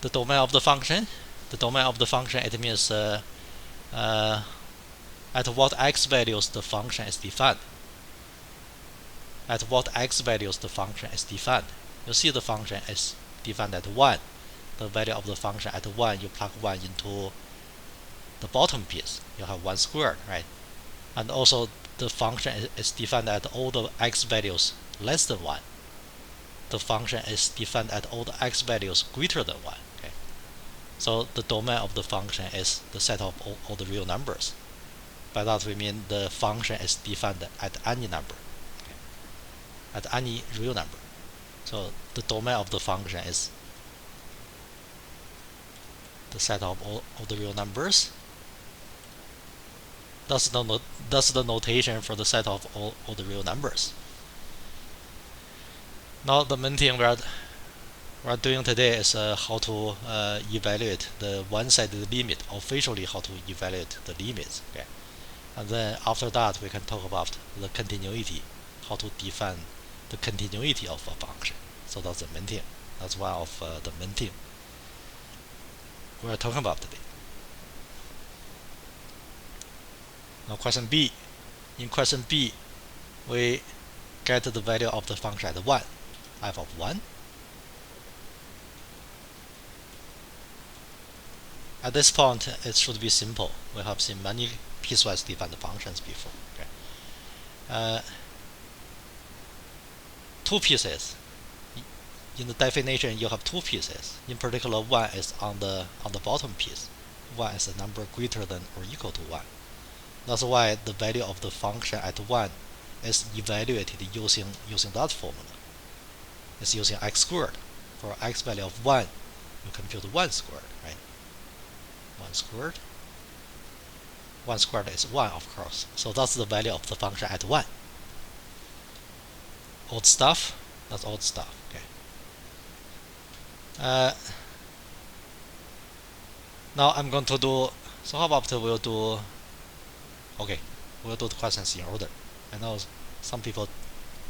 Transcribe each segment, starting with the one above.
the domain of the function. The domain of the function, it means at what x values the function is defined. At what x values the function is defined. You see the function is defined at 1. The value of the function at 1, you plug 1 into the bottom piece. You have 1 squared, right? And also the function is defined at all the x values less than 1. The function is defined at all the x values greater than 1. Okay? So the domain of the function is the set of all the real numbers. By that we mean the function is defined at any number, okay? At any real number. So the domain of the function is the set of all the real numbers. That's the notation for the set of all the real numbers. Now the main thing we're doing today is how to evaluate the one-sided limit, officially how to evaluate the limits. Okay? And then after that we can talk about the continuity, how to define the continuity of a function. So that's the main thing. That's one of the main thing we're talking about today. Now question B. In question B, we get the value of the function at 1, f of 1. At this point, it should be simple. We have seen many piecewise defined functions before. Okay? 2 pieces. In the definition, you have 2 pieces. In particular, 1 is on the bottom piece. 1 is a number greater than or equal to 1. That's why the value of the function at 1 is evaluated using that formula. It's using x squared. For x value of 1, you compute 1 squared, right? 1 squared. 1 squared is 1, of course. So that's the value of the function at 1. Old stuff. That's old stuff. Okay. Now I'm going to do. So how about we'll do. Okay, we'll do the questions in order. I know some people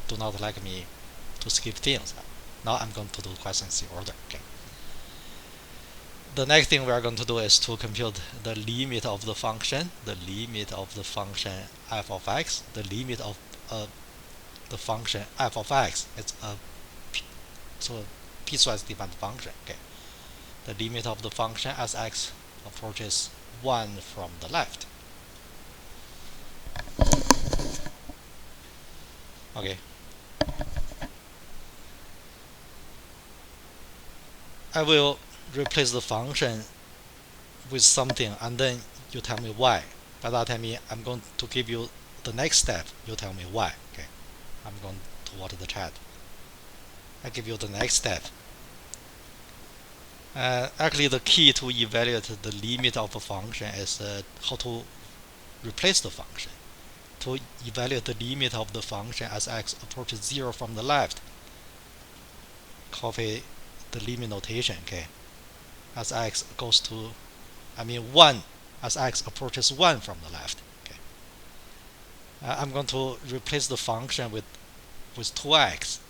do not like me to skip things. Now I'm going to do questions in order. Okay. The next thing we are going to do is to compute the limit of the function, f of x, the limit of the function f of x. It's a piecewise defined function. Okay. The limit of the function as x approaches 1 from the left. Okay. I will replace the function with something and then you tell me why. By that I mean I'm going to give you the next step, you tell me why. Okay. I'm going to water the chat. I give you the next step. Actually the key to evaluate the limit of a function is how to replace the function. To evaluate the limit of the function as x approaches 0 from the left, copy the limit notation, okay? As x goes to, 1, as x approaches 1 from the left, okay? I'm going to replace the function with 2x.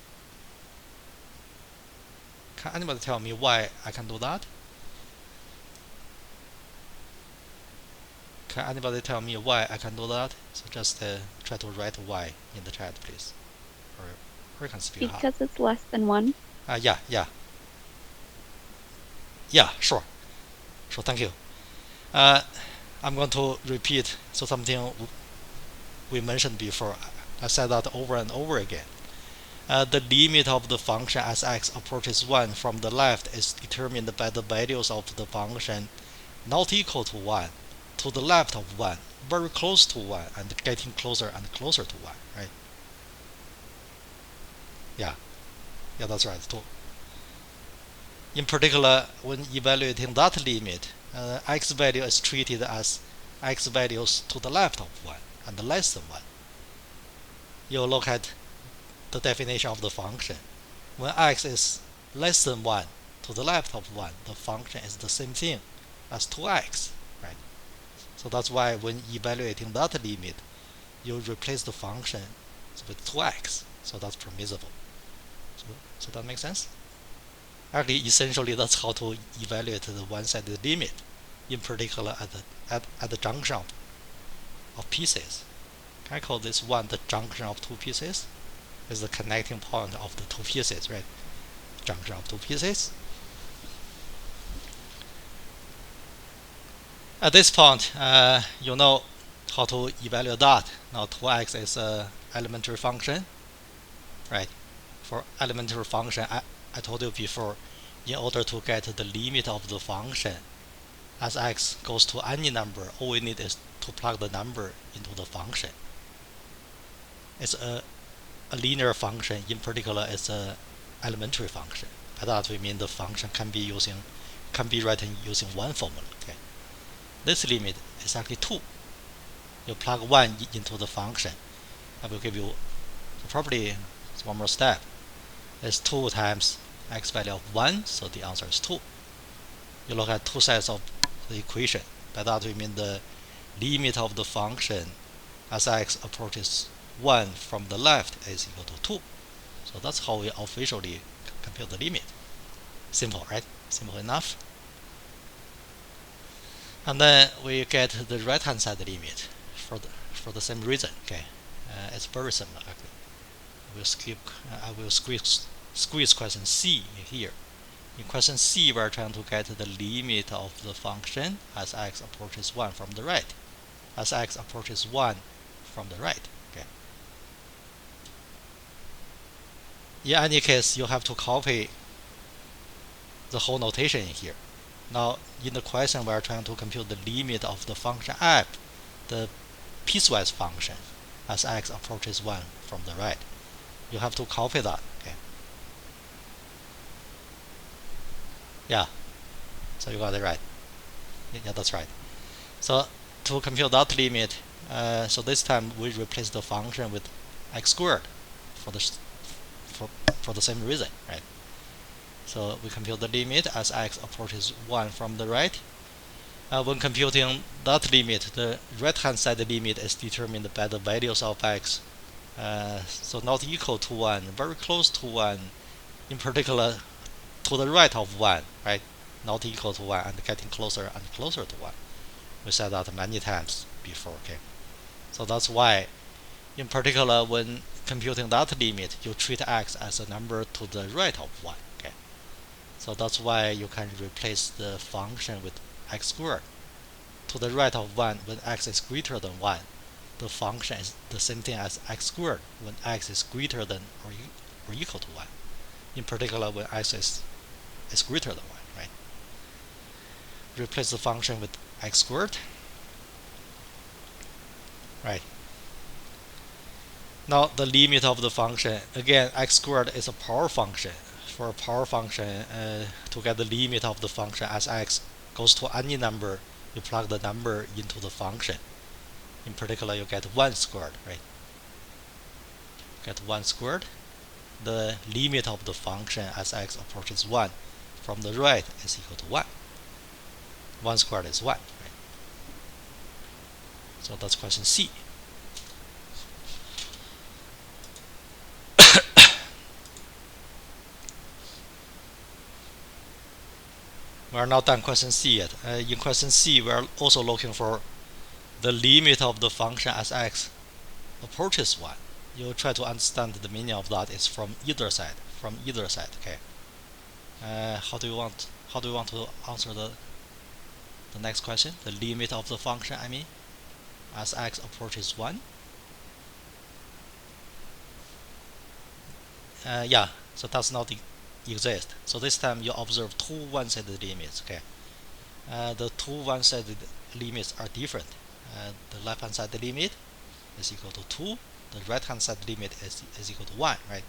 Can anybody tell me why I can do that? Can anybody tell me why I can do that? So just try to write why in the chat, please. Or you can speak up. Because it's less than 1. Yeah, sure, thank you. I'm going to repeat something we mentioned before. I said that over and over again. The limit of the function as x approaches 1 from the left is determined by the values of the function not equal to 1, to the left of 1, very close to 1, and getting closer and closer to 1, right? Yeah, that's right too. In particular, when evaluating that limit, x value is treated as x values to the left of 1 and less than 1. You look at the definition of the function. When x is less than 1 to the left of 1, the function is the same thing as 2x, right? So that's why when evaluating that limit, you replace the function with 2x. So that's permissible. So that makes sense? Actually, essentially, that's how to evaluate the one-sided limit, in particular at the junction of pieces. Can I call this one the junction of two pieces? Is the connecting point of the two pieces, right? Junction of two pieces. At this point, you know how to evaluate that. Now 2x is an elementary function, right? For elementary function, I told you before, in order to get the limit of the function as x goes to any number, all we need is to plug the number into the function. It's a linear function. In particular, it's an elementary function. By that we mean the function can be written using one formula. Okay. This limit is actually 2. You plug 1 into the function. I will give you the property. It's one more step. It's 2 times x value of 1, so the answer is 2. You look at two sides of the equation. By that we mean the limit of the function as x approaches 1 from the left is equal to 2. So that's how we officially compute the limit. Simple, right? Simple enough. And then we get the right-hand side limit for the same reason. Okay, it's very similar actually. I will squeeze question C here. In question C, we're trying to get the limit of the function as x approaches 1 from the right. As x approaches 1 from the right. Okay. In any case, you have to copy the whole notation in here. Now, in the question, we are trying to compute the limit of the function f, the piecewise function, as x approaches 1 from the right. You have to copy that. Okay. Yeah. So you got it right. Yeah, that's right. So to compute that limit, so this time we replace the function with x squared for the same reason, right? So we compute the limit as x approaches 1 from the right. When computing that limit, the right-hand side limit is determined by the values of x. So not equal to 1, very close to 1, in particular to the right of 1, right? Not equal to 1 and getting closer and closer to 1. We said that many times before, okay? So that's why, in particular, when computing that limit, you treat x as a number to the right of 1, okay? So that's why you can replace the function with x squared. To the right of 1 when x is greater than 1. The function is the same thing as x squared when x is greater than or equal to 1. In particular, when x is greater than 1, right? Replace the function with x squared. Right. Now the limit of the function, again, x squared is a power function. For a power function, to get the limit of the function as x goes to any number, you plug the number into the function. In particular, you get 1 squared, right? Get 1 squared. The limit of the function as x approaches 1 from the right is equal to 1. 1 squared is 1, right? So that's question C. We are not done question C yet. In question C, we are also looking for the limit of the function as x approaches 1. You try to understand the meaning of that is from either side. Okay. How do you want to answer the next question? The limit of the function, I mean, as x approaches 1. Yeah, so does not exist. So this time you observe two one-sided limits. Okay, the two one-sided limits are different. The left-hand side limit is equal to 2. The right-hand side limit is equal to 1. Right?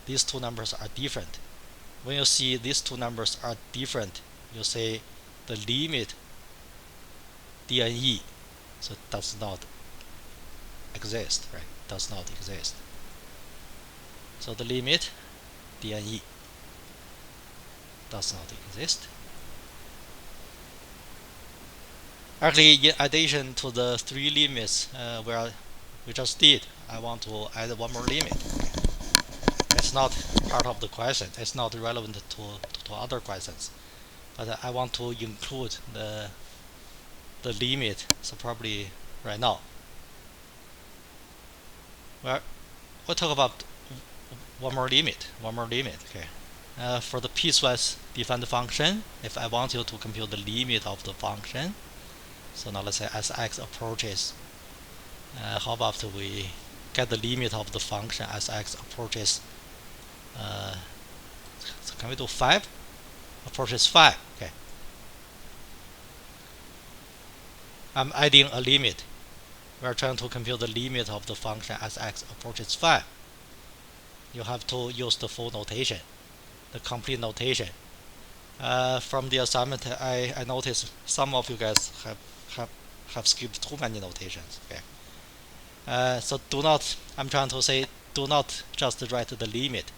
These two numbers are different. When you see these two numbers are different, you say the limit dne, so it does not exist. Right? Does not exist. So the limit dne does not exist. Actually, in addition to the three limits we just did, I want to add one more limit. It's not part of the question. It's not relevant to to other questions. But I want to include the limit, so probably right now. We'll talk about one more limit. Okay. For the piecewise defined function, if I want you to compute the limit of the function, so now let's say as x approaches, how about we get the limit of the function as x approaches, so can we do 5? Approaches 5, okay. I'm adding a limit. We're trying to compute the limit of the function as x approaches 5. You have to use the full notation, the complete notation. From the assignment, I noticed some of you guys have skipped too many notations. Okay. So I'm trying to say, do not just write the limit.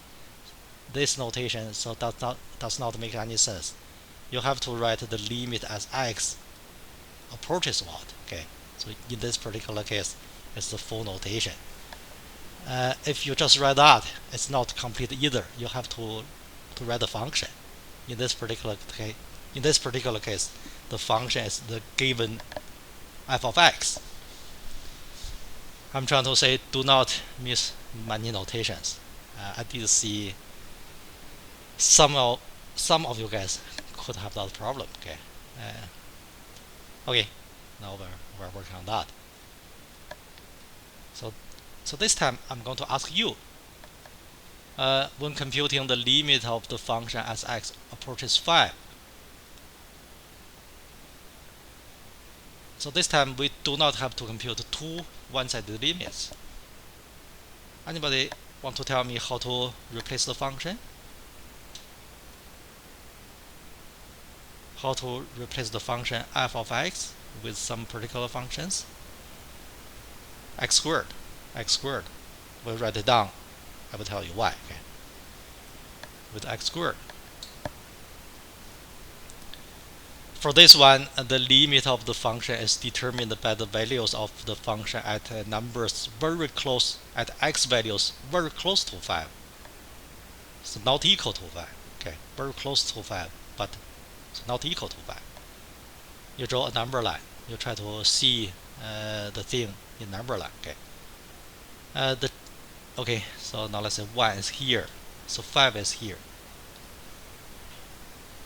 This notation does not make any sense. You have to write the limit as x approaches what. Okay. So in this particular case, it's the full notation. If you just write that, it's not complete either. You have to write the function. In this particular case, the function is the given f of x. I'm trying to say, do not miss many notations. I did see some of you guys could have that problem. Okay. Okay. Now we're working on that. So this time I'm going to ask you, when computing the limit of the function as x approaches 5. So this time we do not have to compute two one-sided limits. Anybody want to tell me how to replace the function? How to replace the function f of x with some particular functions? X squared. We'll write it down. I will tell you why. Okay. With x squared. For this one, the limit of the function is determined by the values of the function at numbers very close, at x values very close to 5. So not equal to 5. Okay, very close to 5, but it's not equal to 5. You draw a number line. You try to see the thing in number line. Okay. Okay. So now let's say 1 is here. So 5 is here.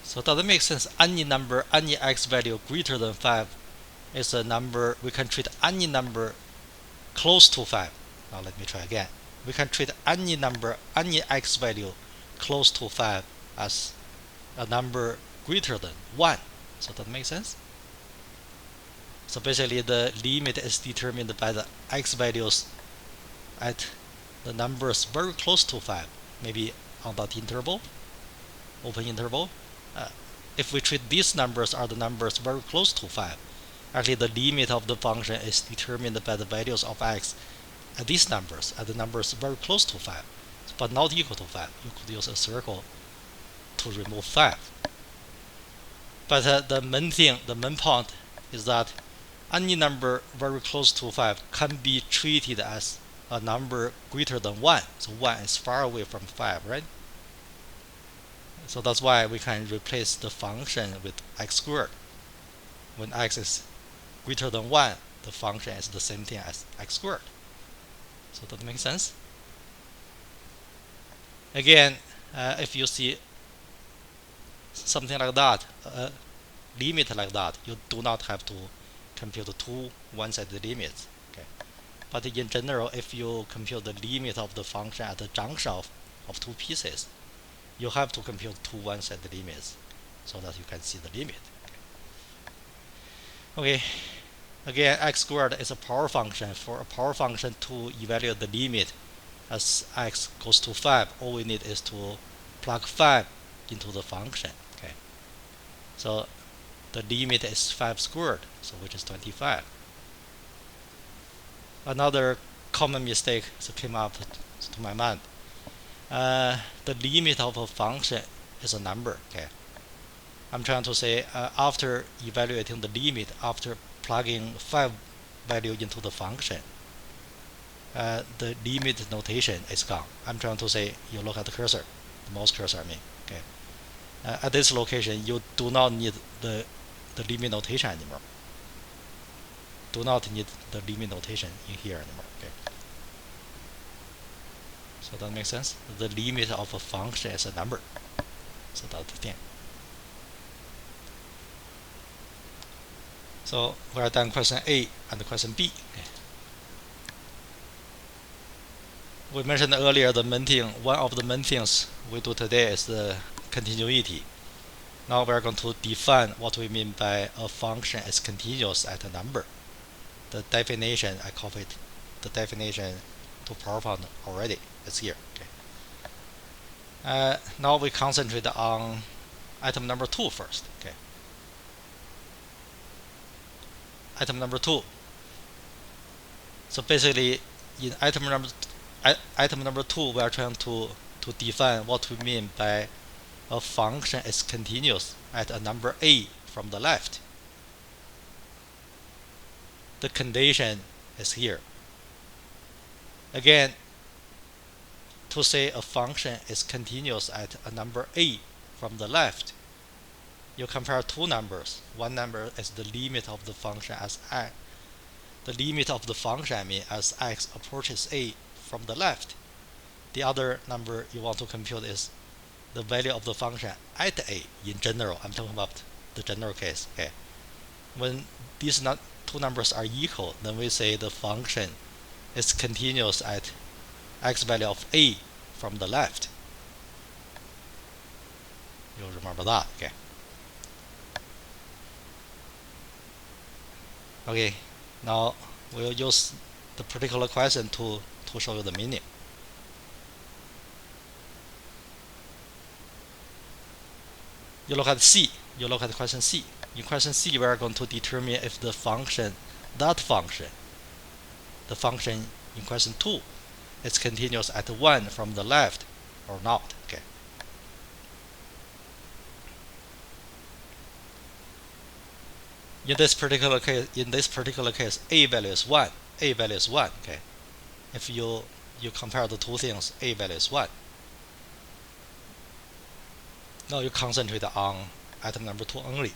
So does it make sense? Any number, any x value greater than 5 is a number. We can treat any number close to 5. Now let me try again. We can treat any number, any x value close to 5 as a number greater than 1. So that makes sense? So basically the limit is determined by the x values at the numbers very close to 5, maybe on that interval, open interval. If we treat these numbers are the numbers very close to 5, actually the limit of the function is determined by the values of x at these numbers, at the numbers very close to 5, but not equal to 5. You could use a circle to remove 5. But the main point is that any number very close to 5 can be treated as a number greater than 1. So 1 is far away from 5, right? So that's why we can replace the function with x squared. When x is greater than 1, the function is the same thing as x squared. So that makes sense? Again, if you see something like that, a limit like that, you do not have to compute two one-sided limits. Okay. But in general, if you compute the limit of the function at the junction of two pieces, you have to compute two one-sided limits so that you can see the limit. Okay. Again, x squared is a power function. For a power function to evaluate the limit as x goes to 5, all we need is to plug 5 into the function. Okay. So the limit is 5 squared, so which is 25. Another common mistake that came up to my mind. The limit of a function is a number. Okay. I'm trying to say after evaluating the limit, after plugging 5 value into the function, the limit notation is gone. I'm trying to say, you look at the cursor, the mouse cursor I mean. Okay. At this location, you do not need the limit notation anymore. Do not need the limit notation in here anymore. Okay. So that makes sense. The limit of a function is a number. So that's the thing. So we are done question A and question B. Okay. We mentioned earlier the main thing. One of the main things we do today is the continuity. Now we are going to define what we mean by a function is continuous at a number. The definition, I copied the definition to PowerPoint already. It's here. Okay. Now we concentrate on item number 2 first. Okay. Item number 2. So basically, in item number 2, we are trying to define what we mean by a function is continuous at a number a from the left. The condition is here. Again, to say a function is continuous at a number a from the left, you compare two numbers. One number is the limit of the function as x. The limit of the function, as x approaches a from the left. The other number you want to compute is the value of the function at a in general. I'm talking about the general case. Okay. When these two numbers are equal, then we say the function is continuous at x value of a from the left. You'll remember that. Okay. Okay. Now we'll use the particular question to show you the meaning. You look at C. You look at question C. In question C, we are going to determine if the function in question 2, is continuous at 1 from the left or not. Okay. In this particular case, a value is 1. A value is 1. Okay. If you compare the two things, a value is 1. Now you concentrate on item number 2 only.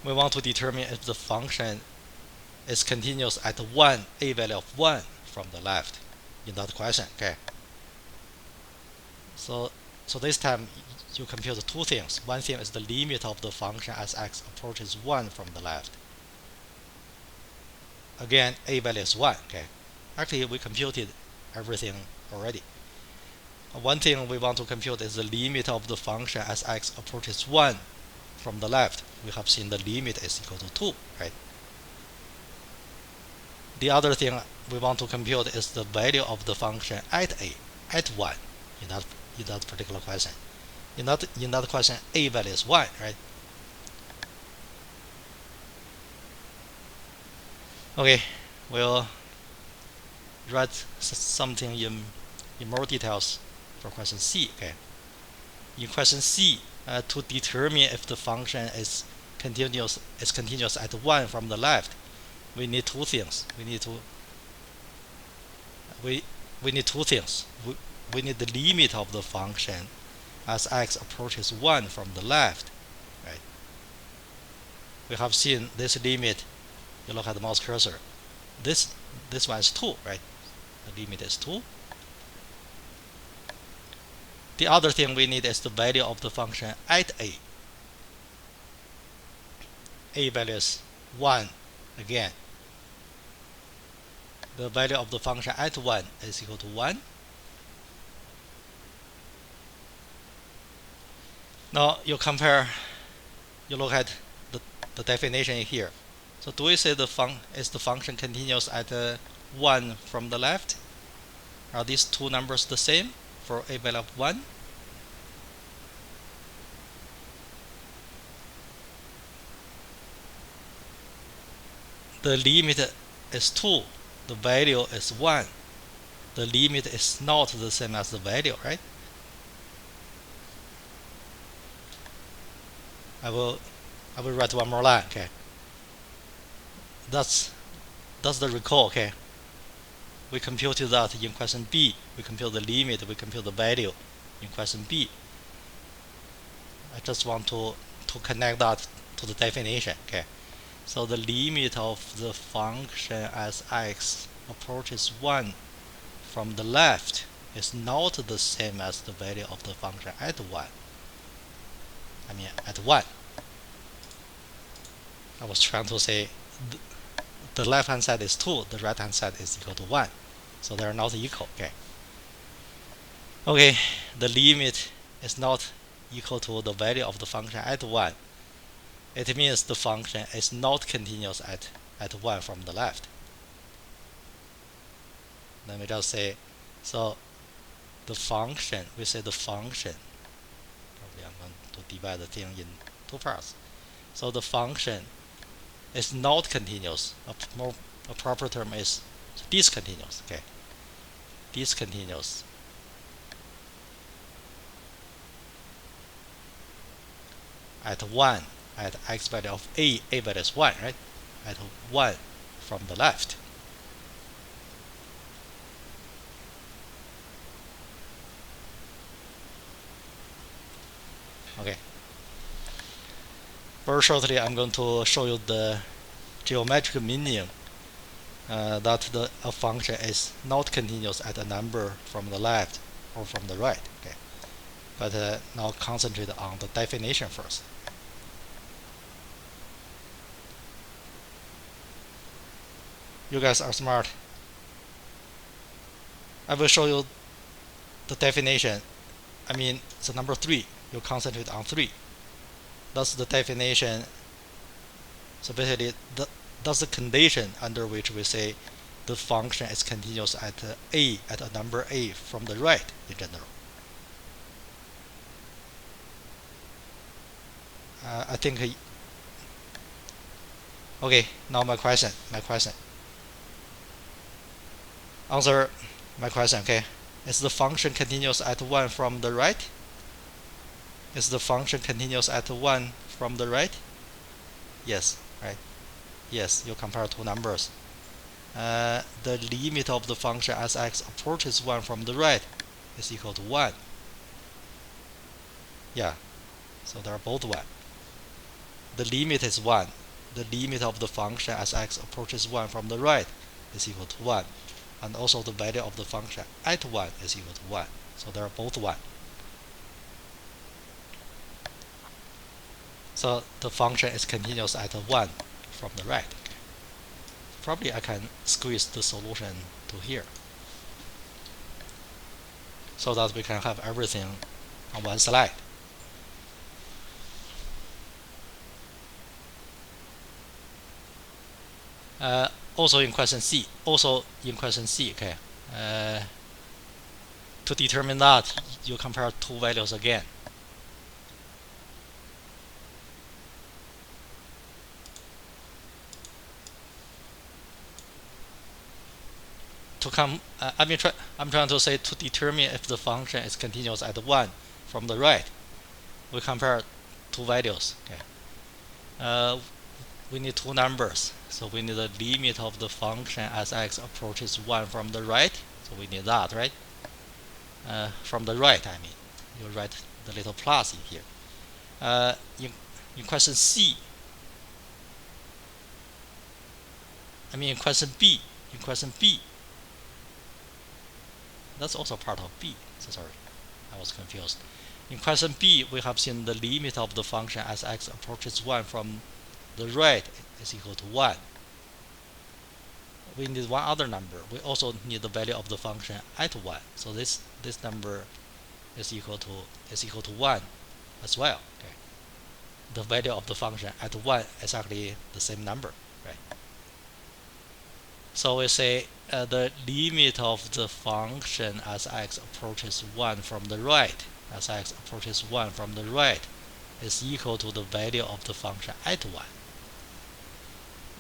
We want to determine if the function is continuous at 1, a value of 1 from the left in that question. Okay. So this time you compute two things. One thing is the limit of the function as x approaches 1 from the left. Again, a value is 1. Okay. Actually, we computed everything already. One thing we want to compute is the limit of the function as x approaches 1 from the left. We have seen the limit is equal to 2, right? The other thing we want to compute is the value of the function at 1 in that particular question. In that question, a value is 1, right? Okay, we'll write something in more details for question C. Okay. In question C, to determine if the function is continuous at 1 from the left, we need two things. We need two things. We need the limit of the function as x approaches 1 from the left, right? We have seen this limit. You look at the mouse cursor. This one is 2, right? The limit is 2. The other thing we need is the value of the function at a. A value is 1 again. The value of the function at 1 is equal to 1. Now you look at the definition here. So do we say is the function continuous at 1 from the left? Are these two numbers the same for a value of 1? The limit is 2. The value is 1. The limit is not the same as the value, right? I will write one more line. Okay. That's the recall. Okay. We computed that in question B. We compute the limit. We compute the value in question B. I just want to connect that to the definition. Okay, so the limit of the function as x approaches 1 from the left is not the same as the value of the function at 1. I mean at 1. I was trying to say the left hand side is 2, the right hand side is equal to 1. So they are not equal. Okay, the limit is not equal to the value of the function at 1. It means the function is not continuous at 1 from the left. Let me just say, so the function, we say the function, probably I'm going to divide the thing in two parts. So the function is not continuous. A proper term is discontinuous. Okay, discontinuous. At 1, at x value of a value is 1, right? At 1 from the left. Okay. Very shortly, I'm going to show you the geometric meaning that a function is not continuous at a number from the left or from the right. Okay. But now concentrate on the definition first. You guys are smart. I will show you the definition. I mean, the number 3. You concentrate on 3. That's the definition. So basically, that's the condition under which we say the function is continuous at a number a from the right in general. I think. Okay, now my question. Answer my question. Okay, is the function continuous at 1 from the right? Is the function continuous at 1 from the right? Yes, right? Yes, you compare two numbers. The limit of the function as x approaches 1 from the right is equal to 1. Yeah, so they are both 1. The limit is 1. The limit of the function as x approaches 1 from the right is equal to 1. And also the value of the function at 1 is equal to 1. So they are both 1. So the function is continuous at 1 from the right. Probably I can squeeze the solution to here so that we can have everything on one slide. Also in question C, okay. To determine that, you compare two values again. I'm trying to say to determine if the function is continuous at 1 from the right, we compare two values. Okay. We need two numbers, so we need the limit of the function as x approaches 1 from the right. So we need that, right? From the right, I mean, you write the little plus in here. In question C, I mean in question B, that's also part of B. So sorry, I was confused. In question B, we have seen the limit of the function as x approaches 1 from the right is equal to 1. We need one other number. We also need the value of the function at 1. So this number is equal to 1 as well. Okay. The value of the function at 1 is actually the same number, right? So we say the limit of the function as x approaches 1 from the right, is equal to the value of the function at 1.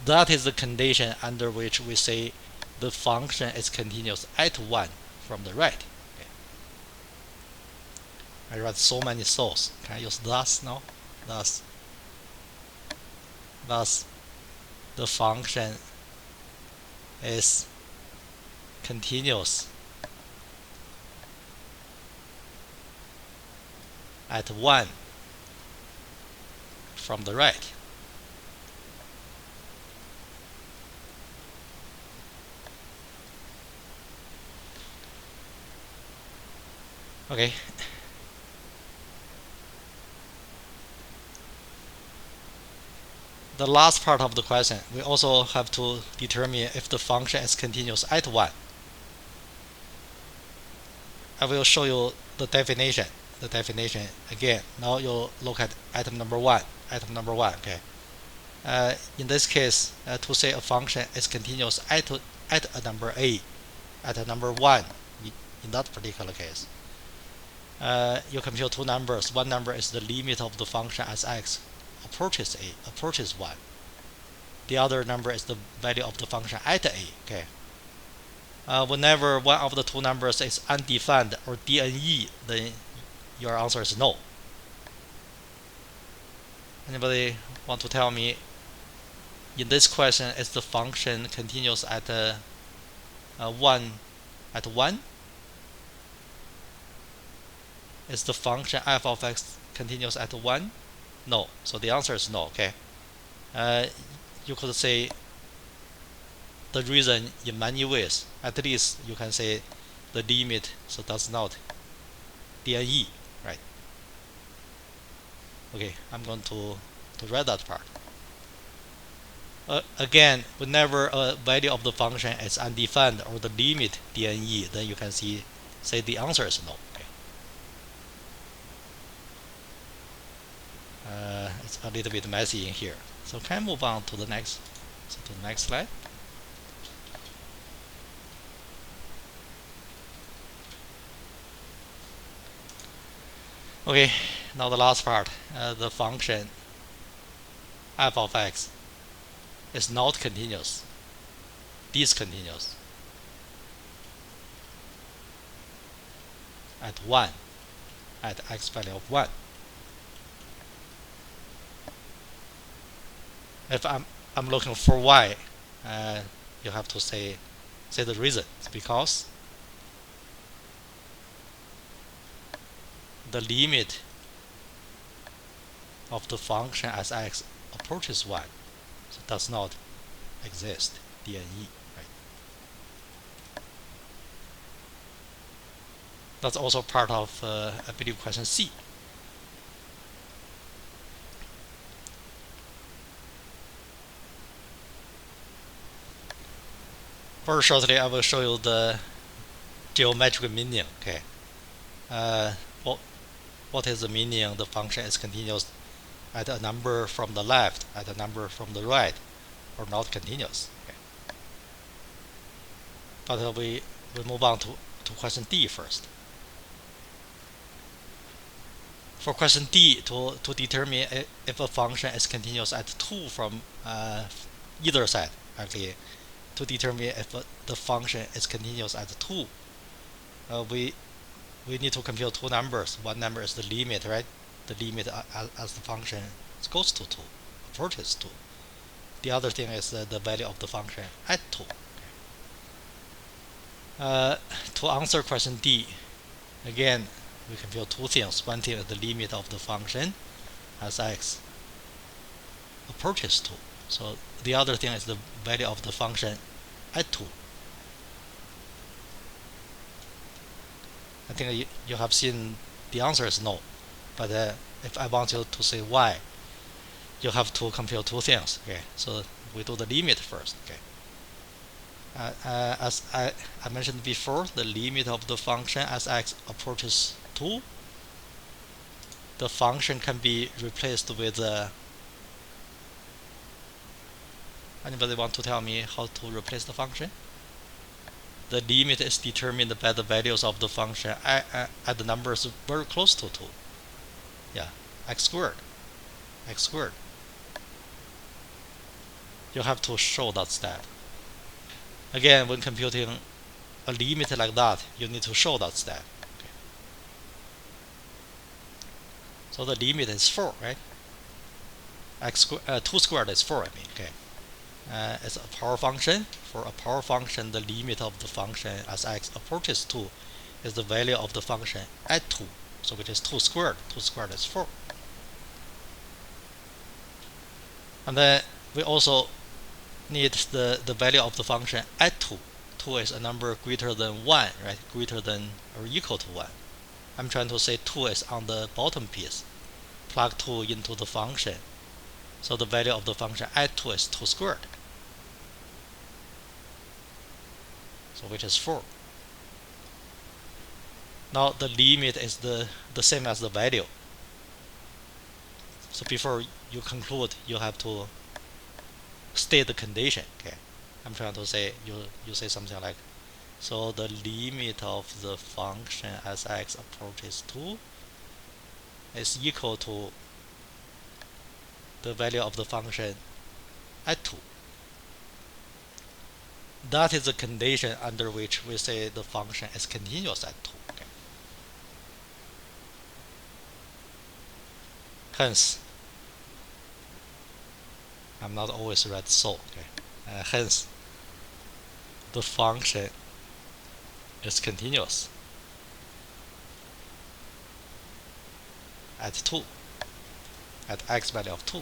That is the condition under which we say the function is continuous at 1 from the right. Okay. I write so many souls. Can I use thus now? Thus the function is continuous at 1 from the right. Okay. The last part of the question, we also have to determine if the function is continuous at 1. I will show you the definition. The definition again. Now you look at item number 1. Item number 1. Okay. In this case, to say a function is continuous at a number a, at a number 1, in that particular case, you compute two numbers. One number is the limit of the function as x approaches 1. The other number is the value of the function at a. Okay. Whenever one of the two numbers is undefined or DNE, then your answer is no. Anybody want to tell me, in this question, is the function continuous at 1 at 1? Is the function f of x continuous at 1? No. So the answer is no. Okay. You could say the reason in many ways. At least you can say the limit so does not DNE, right? Okay, I'm going to write that part. Again, whenever a value of the function is undefined or the limit DNE, then you can say the answer is no. Okay. It's a little bit messy in here. So can I move on to the next slide? Okay, now the last part. The function f of x is not continuous, discontinuous at 1, at x value of 1. If I'm looking for y, you have to say the reason. It's because the limit of the function as x approaches 1 so does not exist, DNE, right? That's also part of I believe question C. Very shortly, I will show you the geometric meaning. Okay. What is the meaning? The function is continuous at a number from the left, at a number from the right, or not continuous. Okay. But we move on to question D first. For question D, to determine if a function is continuous at 2 from either side, actually, to determine if the function is continuous at 2, we need to compute two numbers. One number is the limit, right? The limit as the function goes to 2, approaches 2. The other thing is the value of the function at 2. To answer question D, again, we compute two things. One thing is the limit of the function as x approaches 2. So the other thing is the value of the function at 2. I think you have seen the answer is no. But if I want you to say why, you have to compute two things. Okay, so we do the limit first. Okay. As I mentioned before, the limit of the function as x approaches 2, the function can be replaced with anybody want to tell me how to replace the function? The limit is determined by the values of the function at the numbers very close to 2. Yeah, x squared. You have to show that step. Again, when computing a limit like that, you need to show that step. Okay. So the limit is 4, right? 2 squared is 4, I mean. Okay. It's a power function. For a power function, the limit of the function as x approaches 2 is the value of the function at 2. So which is 2 squared. 2 squared is 4. And then we also need the value of the function at 2. 2 is a number greater than 1, right? Greater than or equal to 1. I'm trying to say 2 is on the bottom piece. Plug 2 into the function. So the value of the function at 2 is 2 squared. So which is 4. Now the limit is the same as the value. So before you conclude, you have to state the condition. Okay, I'm trying to say you say something like, so the limit of the function as x approaches 2 is equal to the value of the function at 2. That is the condition under which we say the function is continuous at 2. Okay. Hence, I'm not always right, so okay. Hence, the function is continuous at 2, at x value of 2.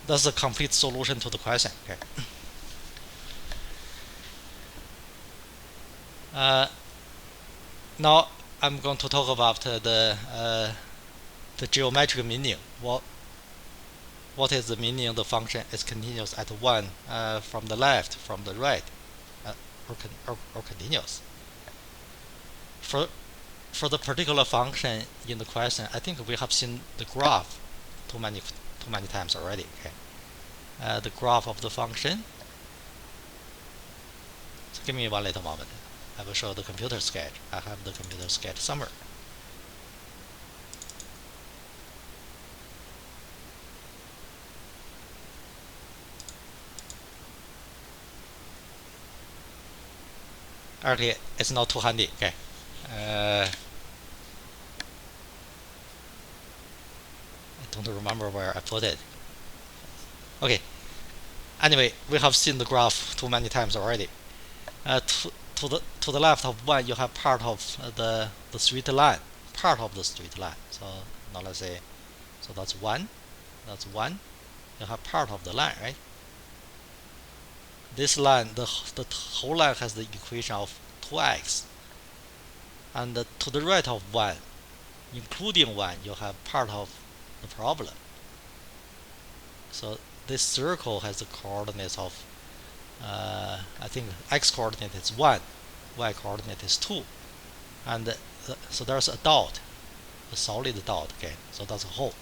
That's the complete solution to the question. Okay. Now I'm going to talk about the geometric meaning. What is the meaning of the function is continuous at 1 from the left, from the right, or continuous? For the particular function in the question, I think we have seen the graph too many times already. Okay, the graph of the function. So give me one little moment. I will show the computer sketch. I have the computer sketch somewhere. Okay, it's not too handy. Okay. I don't remember where I put it. Okay. Anyway, we have seen the graph too many times already. To the left of 1, you have part of the straight line. Part of the straight line. So now let's say, so that's 1. That's 1. You have part of the line, right? This line, the whole line has the equation of 2x. And to the right of 1, including 1, you have part of the problem. So this circle has the coordinates of, I think x coordinate is 1, y coordinate is 2. And so there's a dot, a solid dot. Okay, so that's a hole.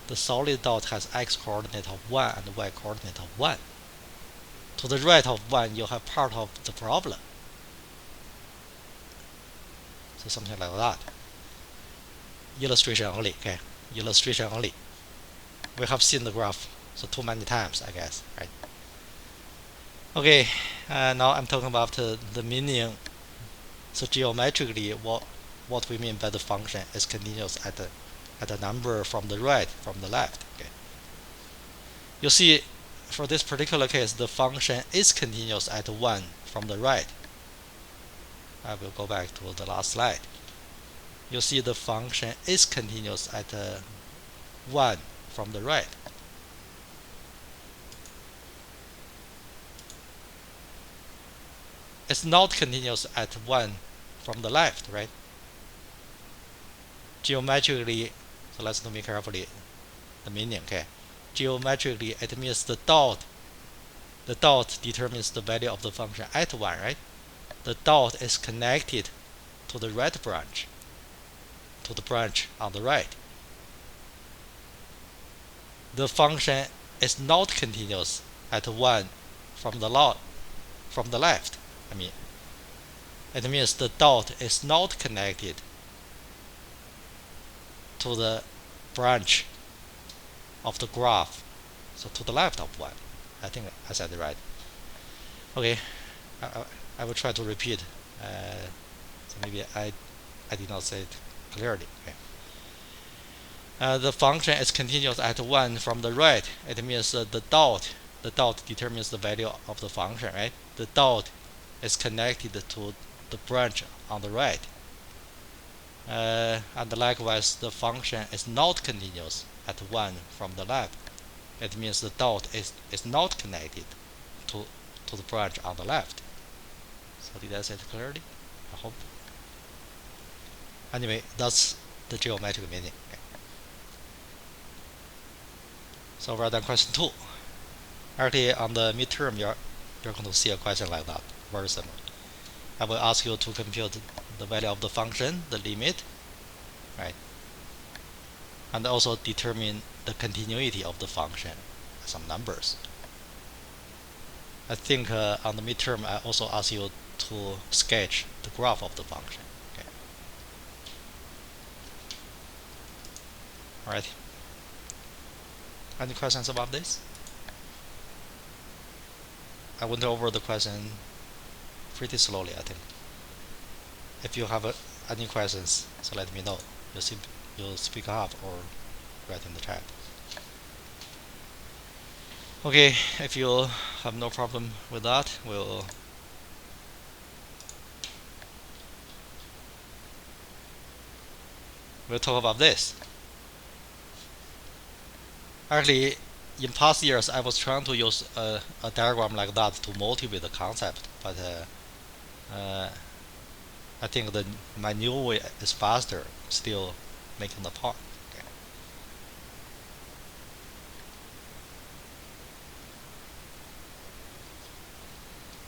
The solid dot has x coordinate of 1 and y coordinate of 1. To the right of 1, you have part of the problem. So something like that. Illustration only. Okay, illustration only. We have seen the graph so too many times, I guess, right? Okay, now I'm talking about the meaning. So geometrically, what we mean by the function is continuous at a number from the right, from the left. Okay. You see, for this particular case, the function is continuous at 1 from the right. I will go back to the last slide. You see the function is continuous at 1 from the right. It's not continuous at 1 from the left, right? Geometrically, so let's look carefully the meaning. Okay, geometrically it means the dot determines the value of the function at 1, right? The dot is connected to the right branch, to the branch on the right. The function is not continuous at 1 from the left. I mean, it means the dot is not connected to the branch of the graph, so to the left of 1. I think I said it right. Okay, I will try to repeat. So maybe I did not say it clearly. Okay. The function is continuous at 1 from the right. It means the dot determines the value of the function, right? The dot is connected to the branch on the right. And likewise, the function is not continuous at 1 from the left, it means the dot is not connected to the branch on the left. So did I say it clearly? I hope. Anyway, that's the geometric meaning. Okay. So we're done question 2. Actually, on the midterm, you're going to see a question like that, very similar. I will ask you to compute the value of the function, the limit, right? And also determine the continuity of the function, some numbers. I think on the midterm, I also ask you to sketch the graph of the function. Okay. All right. Any questions about this? I went over the question pretty slowly, I think. If you have any questions, so let me know. You'll speak up or write in the chat. Okay, if you have no problem with that, we'll talk about this. Actually, in past years, I was trying to use a diagram like that to motivate the concept, but I think my new way is faster, still making the point.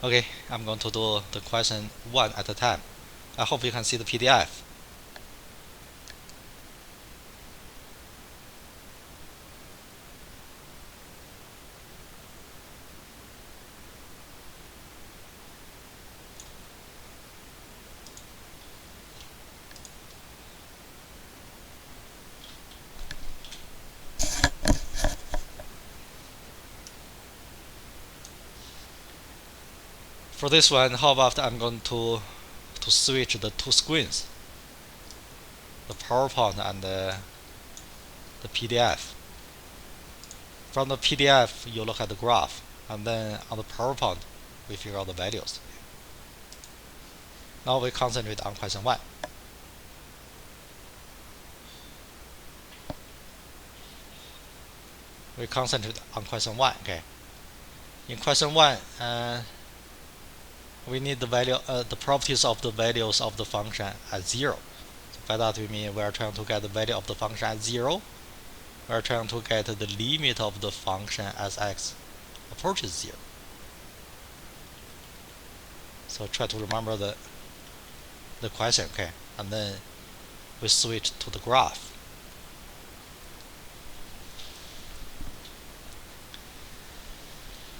Okay, I'm going to do the question 1 at a time. I hope you can see the PDF. For this one, how about I'm going to switch the two screens, the PowerPoint and the PDF. From the PDF, you look at the graph, and then on the PowerPoint, we figure out the values. Now we concentrate on question 1. We concentrate on question 1. Okay. In question 1, we need the value, the properties of the values of the function at 0. So by that we mean we are trying to get the value of the function at 0. We are trying to get the limit of the function as x approaches 0. So try to remember the question, okay? And then we switch to the graph.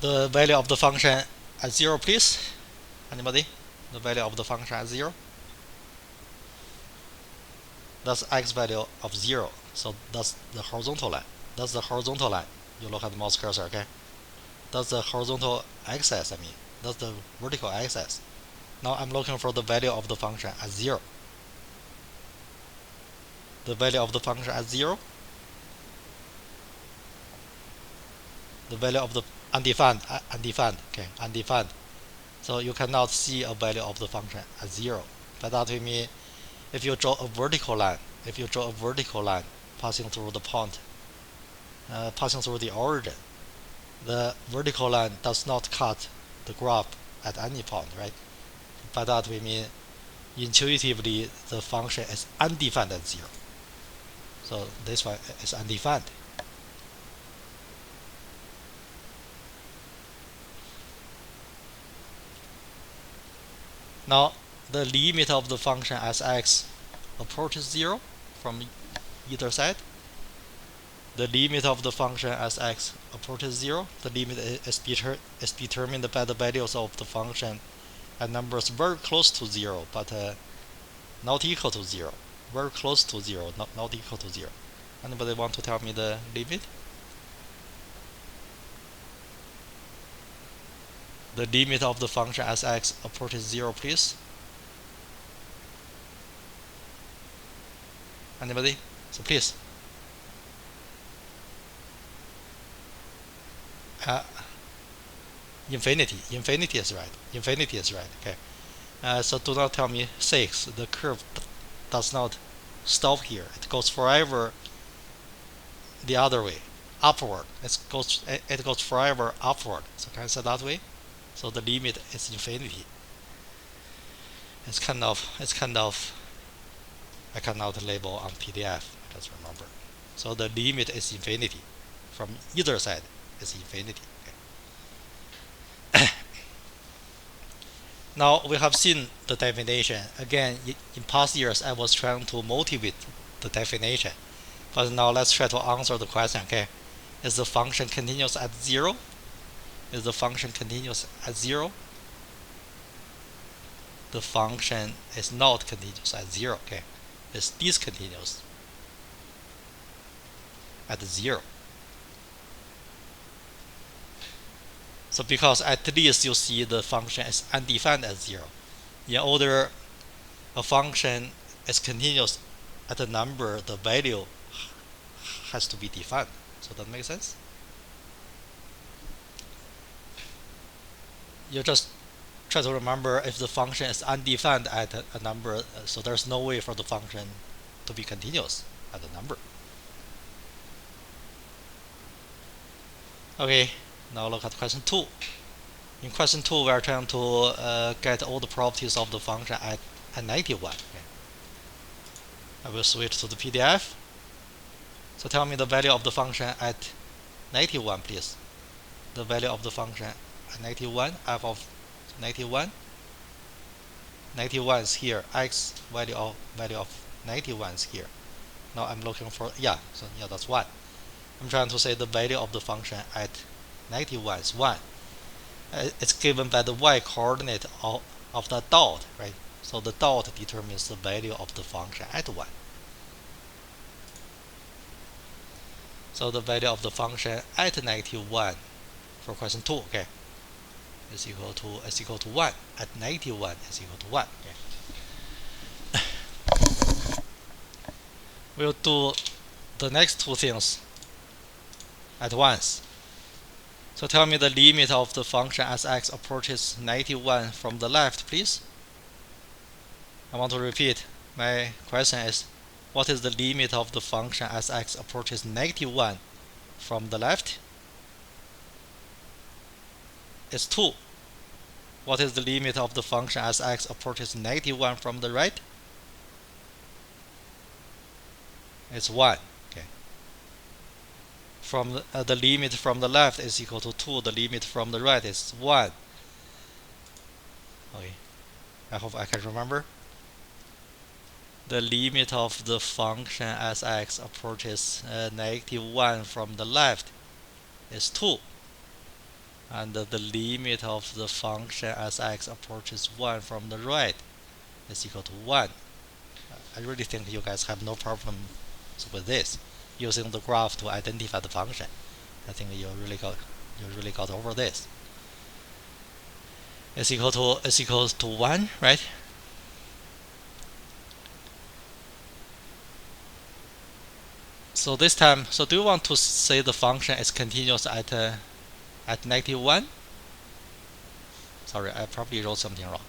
The value of the function at 0, please. Anybody? The value of the function at 0? That's x value of 0. So that's the horizontal line. That's the horizontal line. You look at the mouse cursor, okay? That's the horizontal axis, I mean. That's the vertical axis. Now I'm looking for the value of the function at 0. The value of the function at 0. The value of the undefined, okay, undefined. So you cannot see a value of the function at 0. By that we mean if you draw a vertical line, passing through the point, passing through the origin, the vertical line does not cut the graph at any point, right? By that we mean intuitively the function is undefined at 0. So this one is undefined. Now the limit of the function as x approaches 0 from either side. The limit of the function as x approaches 0, the limit is determined by the values of the function at numbers very close to 0, but not equal to 0. Very close to 0, not equal to 0. Anybody want to tell me the limit? The limit of the function as x approaches 0, please. Anybody? So please. Infinity is right. Infinity is right. Okay. So do not tell me 6. The curve does not stop here. It goes forever. the other way, upward. It goes forever upward. So can I say that way? So the limit is infinity. It's kind of I cannot label on PDF. Just remember. So the limit is infinity. From either side is infinity. Okay. Now we have seen the definition. Again, in past years I was trying to motivate the definition. But now let's try to answer the question, okay? Is the function continuous at 0? Is the function continuous at 0? The function is not continuous at 0, okay? It's discontinuous at 0. So because at least you see the function is undefined at 0. In order a function is continuous at a number, the value has to be defined. So that makes sense? You just try to remember if the function is undefined at a number, so there's no way for the function to be continuous at a number. Okay, now look at question 2. In question 2, we are trying to get all the properties of the function at 91. Okay. I will switch to the PDF. So tell me the value of the function at 91, please. The value of the function at 91, f of 91. 91 is here. X value of 91 is here. Now I'm looking for that's 1. I'm trying to say the value of the function at 91 is 1. It's given by the y coordinate of the dot, right? So the dot determines the value of the function at 1. So the value of the function at 91 for question 2, okay, is equal to 1. At 91 is equal to 1. Okay. We'll do the next two things at once. So tell me the limit of the function as x approaches 91 from the left, please. I want to repeat. My question is, what is the limit of the function as x approaches -1 from the left? It's 2. What is the limit of the function as x approaches -1 from the right? It's 1. Okay. From the limit from the left is equal to 2. The limit from the right is 1. Okay. I hope I can remember. The limit of the function as x approaches -1 from the left is 2. And the limit of the function as x approaches 1 from the right is equal to 1. I really think you guys have no problem with this, using the graph to identify the function. I think you really got over this. It's equal to 1, right? So this time, do you want to say the function is continuous at -1? Sorry, I probably wrote something wrong.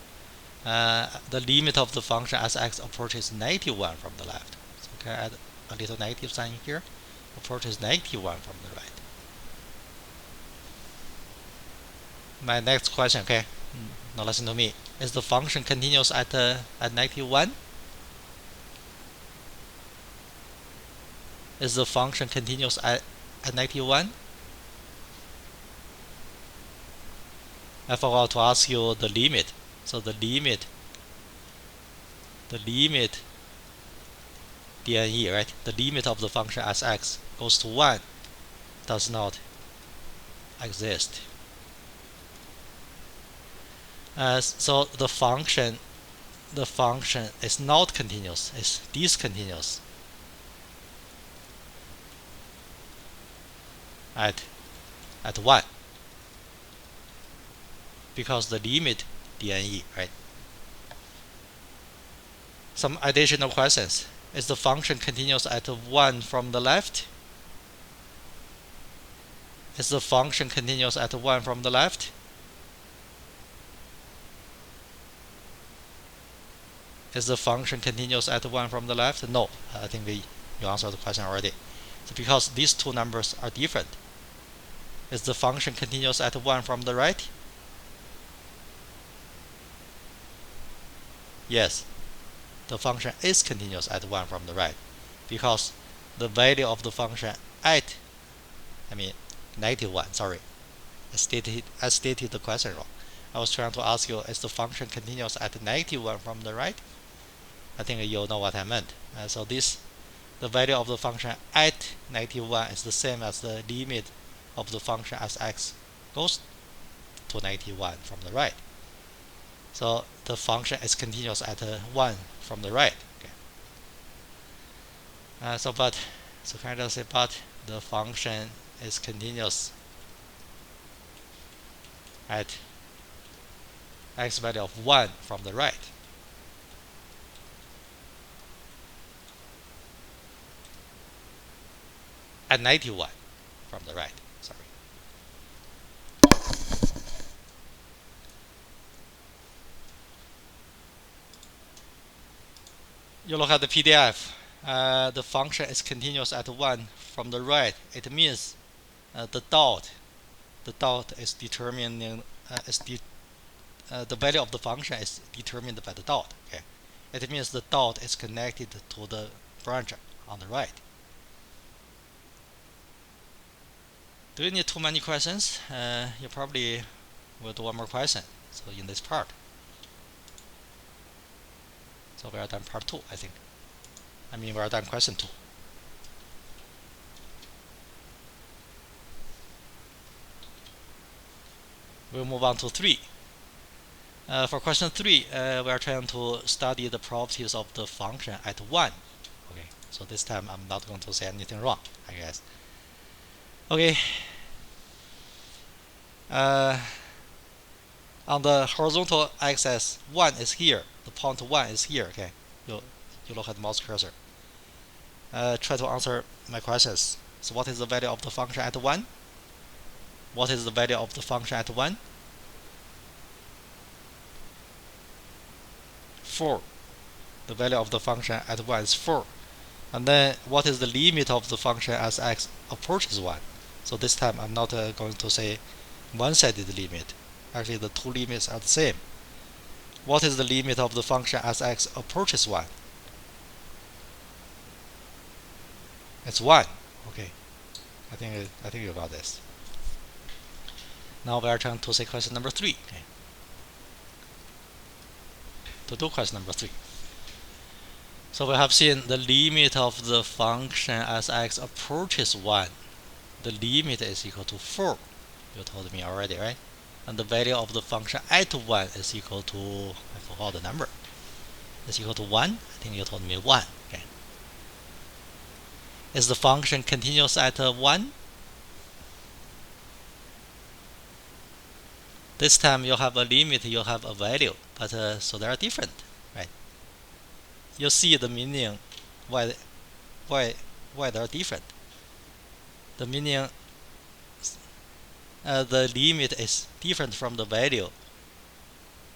The limit of the function as x approaches 91 from the left. So can I add a little negative sign here? Approaches 91 from the right. My next question, okay? Now listen to me. Is the function continuous at 91? Is the function continuous at 91? I forgot to ask you the limit. So the limit dne, right? The limit of the function as x goes to 1 does not exist. So the function is not continuous, it's discontinuous at 1, because the limit dne, right? Some additional questions. Is the function continuous at 1 from the left? Is the function continuous at 1 from the left? Is the function continuous at 1 from the left? No, I think you answered the question already. So because these two numbers are different, is the function continuous at 1 from the right? Yes, the function is continuous at 1 from the right, because the value of the function at, -1, sorry. I stated the question wrong. I was trying to ask you, is the function continuous at -1 from the right? I think you know what I meant. So the value of the function at -1 is the same as the limit of the function as x goes to -1 from the right. So the function is continuous at 1 from the right. Okay. So can I just say, but the function is continuous at x value of 1 from the right. At 91 from the right. Sorry. You look at the PDF. The function is continuous at 1 from the right. It means the dot is determining the value of the function is determined by the dot. Okay, it means the dot is connected to the branch on the right. Do you need too many questions? You probably will do one more question. So in this part. So we are done part 2, I think. We are done question 2. We'll move on to 3. For question 3, we are trying to study the properties of the function at 1. Okay, so this time I'm not going to say anything wrong, I guess. Okay. On the horizontal axis, 1 is here. The point 1 is here. Okay, you look at the mouse cursor. Try to answer my questions. So what is the value of the function at 1? What is the value of the function at 1? 4. The value of the function at 1 is 4. And then what is the limit of the function as x approaches 1? So this time I'm not going to say one-sided limit. Actually, the two limits are the same. What is the limit of the function as x approaches 1? It's 1. Okay, I think you got this. Now we are trying to say question number 3. Okay. To do question number 3. So we have seen the limit of the function as x approaches 1. The limit is equal to 4. You told me already, right? And the value of the function at 1 is equal to, I forgot the number. Is equal to 1? I think you told me 1. Okay. Is the function continuous at 1? This time you have a limit, you have a value, but so they are different, right? You see the meaning why they are different. The meaning, the limit is different from the value.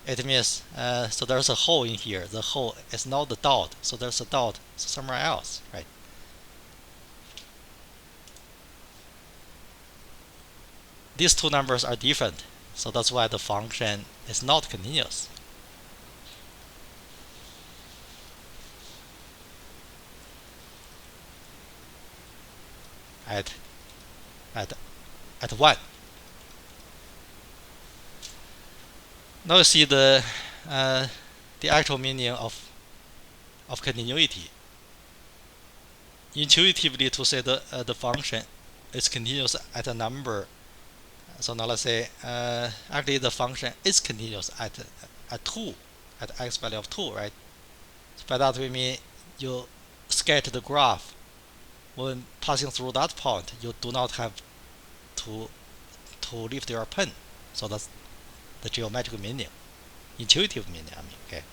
It means so there's a hole in here. The hole is not the dot, so there's a dot somewhere else, right? These two numbers are different, so that's why the function is not continuous. At 1. Now you see the actual meaning of continuity. Intuitively, to say the function is continuous at a number. So now let's say actually the function is continuous at 2, at x value of 2, right? So by that we mean you sketch the graph. When passing through that point, you do not have to lift your pen. So that's the geometric meaning, intuitive meaning. Okay.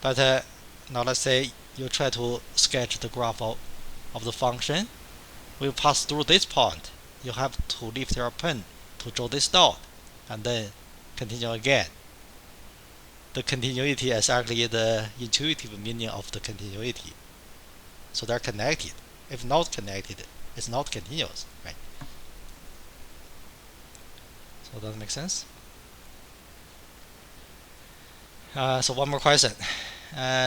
But now let's say you try to sketch the graph of the function. When you pass through this point, you have to lift your pen to draw this dot, and then continue again. The continuity is actually the intuitive meaning of the continuity. So they're connected. If not connected, is not continuous, right? So does that make sense? So one more question.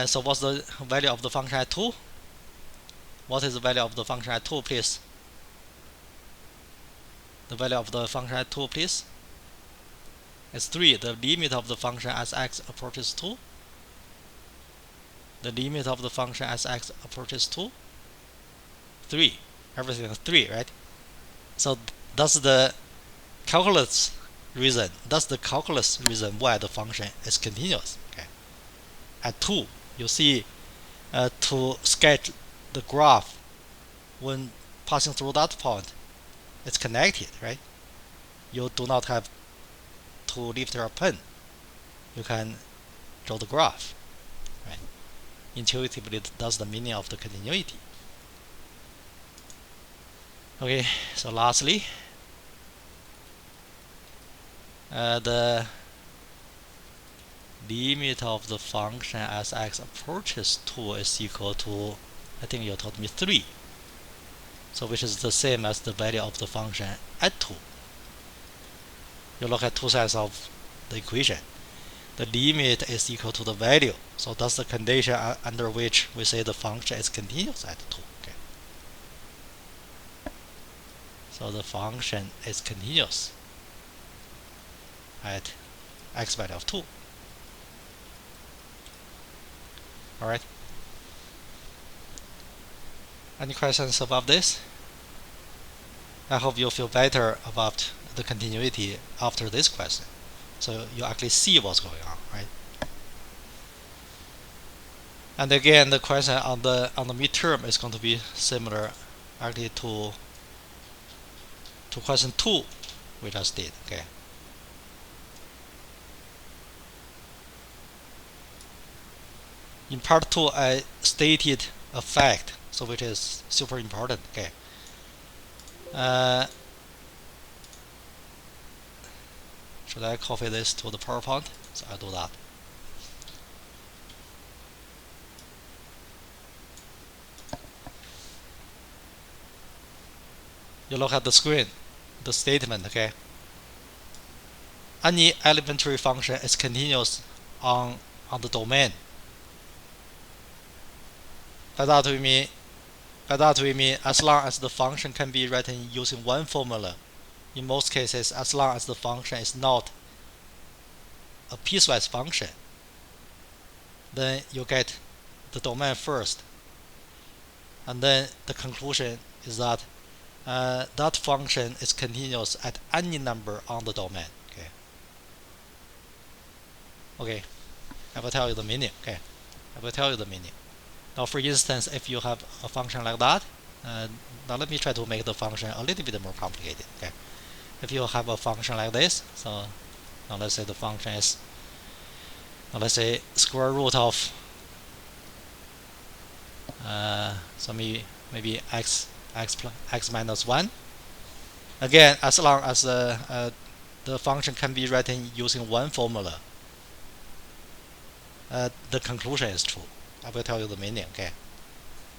So what's the value of the function at 2? What is the value of the function at 2, please? The value of the function at 2, please? It's 3. The limit of the function as x approaches 2. The limit of the function as x approaches 2. 3. Everything is 3, right? So that's the calculus reason. That's the calculus reason why the function is continuous. Okay. At 2, you see, to sketch the graph when passing through that point, it's connected, right? You do not have to lift your pen. You can draw the graph, right? Intuitively, that's the meaning of the continuity. Okay, so lastly, the limit of the function as x approaches 2 is equal to, I think you told me 3. So which is the same as the value of the function at 2. You look at two sides of the equation. The limit is equal to the value. So that's the condition under which we say the function is continuous at 2. Okay. So the function is continuous at x value of 2. Alright. Any questions about this? I hope you feel better about the continuity after this question. So you actually see what's going on, right? And again, the question on the midterm is going to be similar actually to question 2 we just did. Okay. In part 2, I stated a fact, so which is super important. Okay. Should I copy this to the PowerPoint? So I'll do that. You look at the screen, the statement, okay? Any elementary function is continuous on the domain. By that we mean as long as the function can be written using one formula. In most cases, as long as the function is not a piecewise function, then you get the domain first. And then the conclusion is that that function is continuous at any number on the domain. Okay, I will tell you the meaning. Okay, I will tell you the meaning. Now, for instance, if you have a function like that, now let me try to make the function a little bit more complicated. Okay, if you have a function like this, so now let's say the function is, now let's say square root of, so maybe x minus 1. Again, as long as the function can be written using one formula, the conclusion is true. I will tell you the meaning. Okay.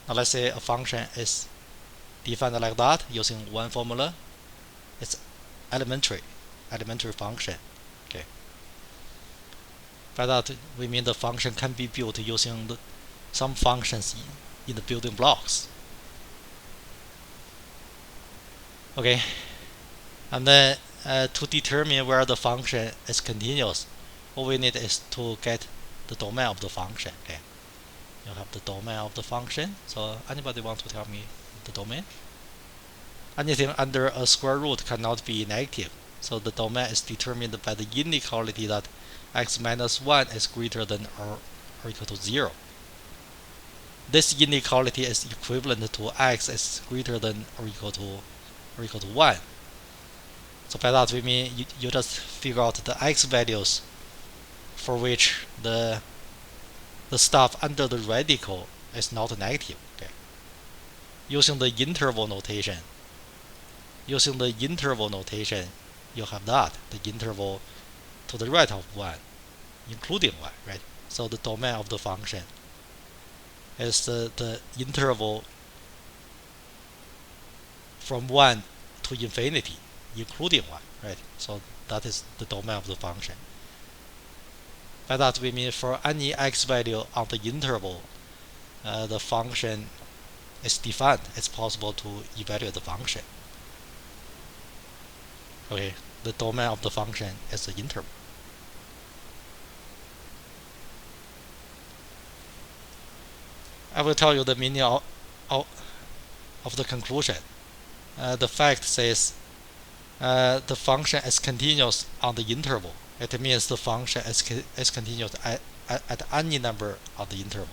Now let's say a function is defined like that using one formula. It's elementary function. Okay. By that we mean the function can be built using some functions in the building blocks. Okay. And then to determine where the function is continuous, all we need is to get the domain of the function. Okay. You have the domain of the function. So anybody want to tell me the domain? Anything under a square root cannot be negative. So the domain is determined by the inequality that x minus 1 is greater than or equal to 0. This inequality is equivalent to x is greater than or equal to 1. So by that we mean you just figure out the x values for which the stuff under the radical is not negative. Okay. Using the interval notation, you have that, the interval to the right of 1, including 1, right? So the domain of the function is the interval from 1 to infinity, including 1, right? So that is the domain of the function. By that we mean for any x value on the interval, the function is defined. It's possible to evaluate the function. Okay, the domain of the function is the interval. I will tell you the meaning of the conclusion. The fact says the function is continuous on the interval. It means the function is continuous at any number of the interval.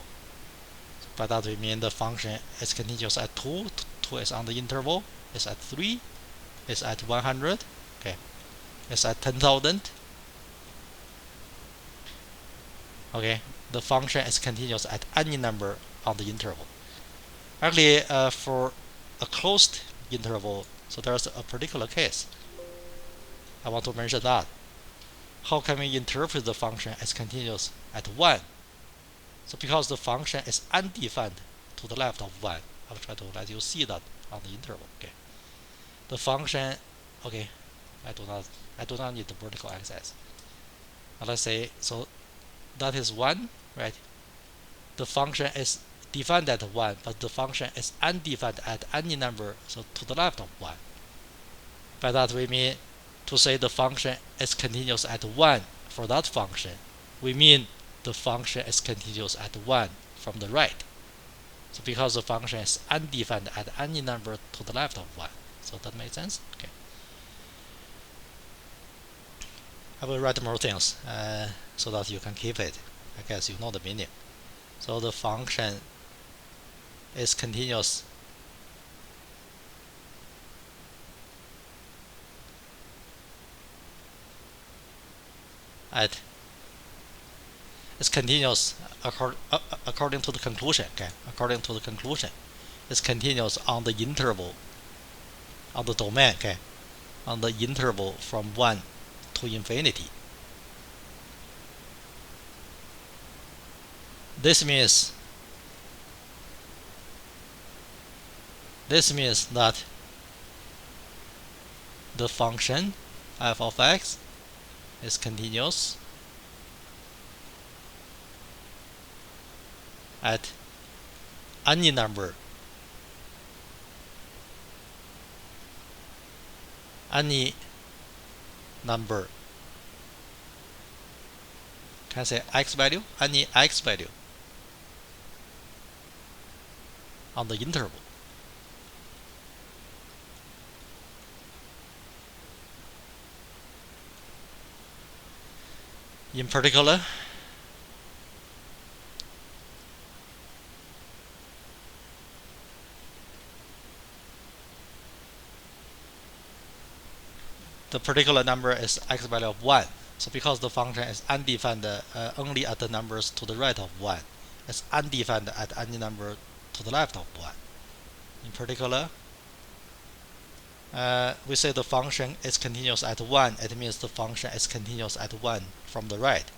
By that we mean the function is continuous at 2. 2 is on the interval. It's at 3. It's at 100. Okay. It's at 10,000. Okay. The function is continuous at any number on the interval. Actually, for a closed interval, so there's a particular case. I want to mention that. How can we interpret the function as continuous at 1? So because the function is undefined to the left of 1, I'll try to let you see that on the interval. Okay. The function, okay, I do not need the vertical axis. Let's say, so that is 1, right? The function is defined at 1, but the function is undefined at any number, so to the left of 1. By that we mean to say the function is continuous at 1 for that function, we mean the function is continuous at 1 from the right. So because the function is undefined at any number to the left of 1. So that makes sense? Okay. I will write more things so that you can keep it. I guess you know the meaning. So the function is continuous it's continuous according to the conclusion. Okay, according to the conclusion, it's continuous on the interval, on the domain. Okay, on the interval from 1 to infinity. This means that the function f of x is continuous at any number, can I say x value? Any x value on the interval. In particular, the particular number is x value of 1. So because the function is undefined only at the numbers to the right of 1, it's undefined at any number to the left of 1. In particular, we say the function is continuous at 1. It means the function is continuous at 1 from the right,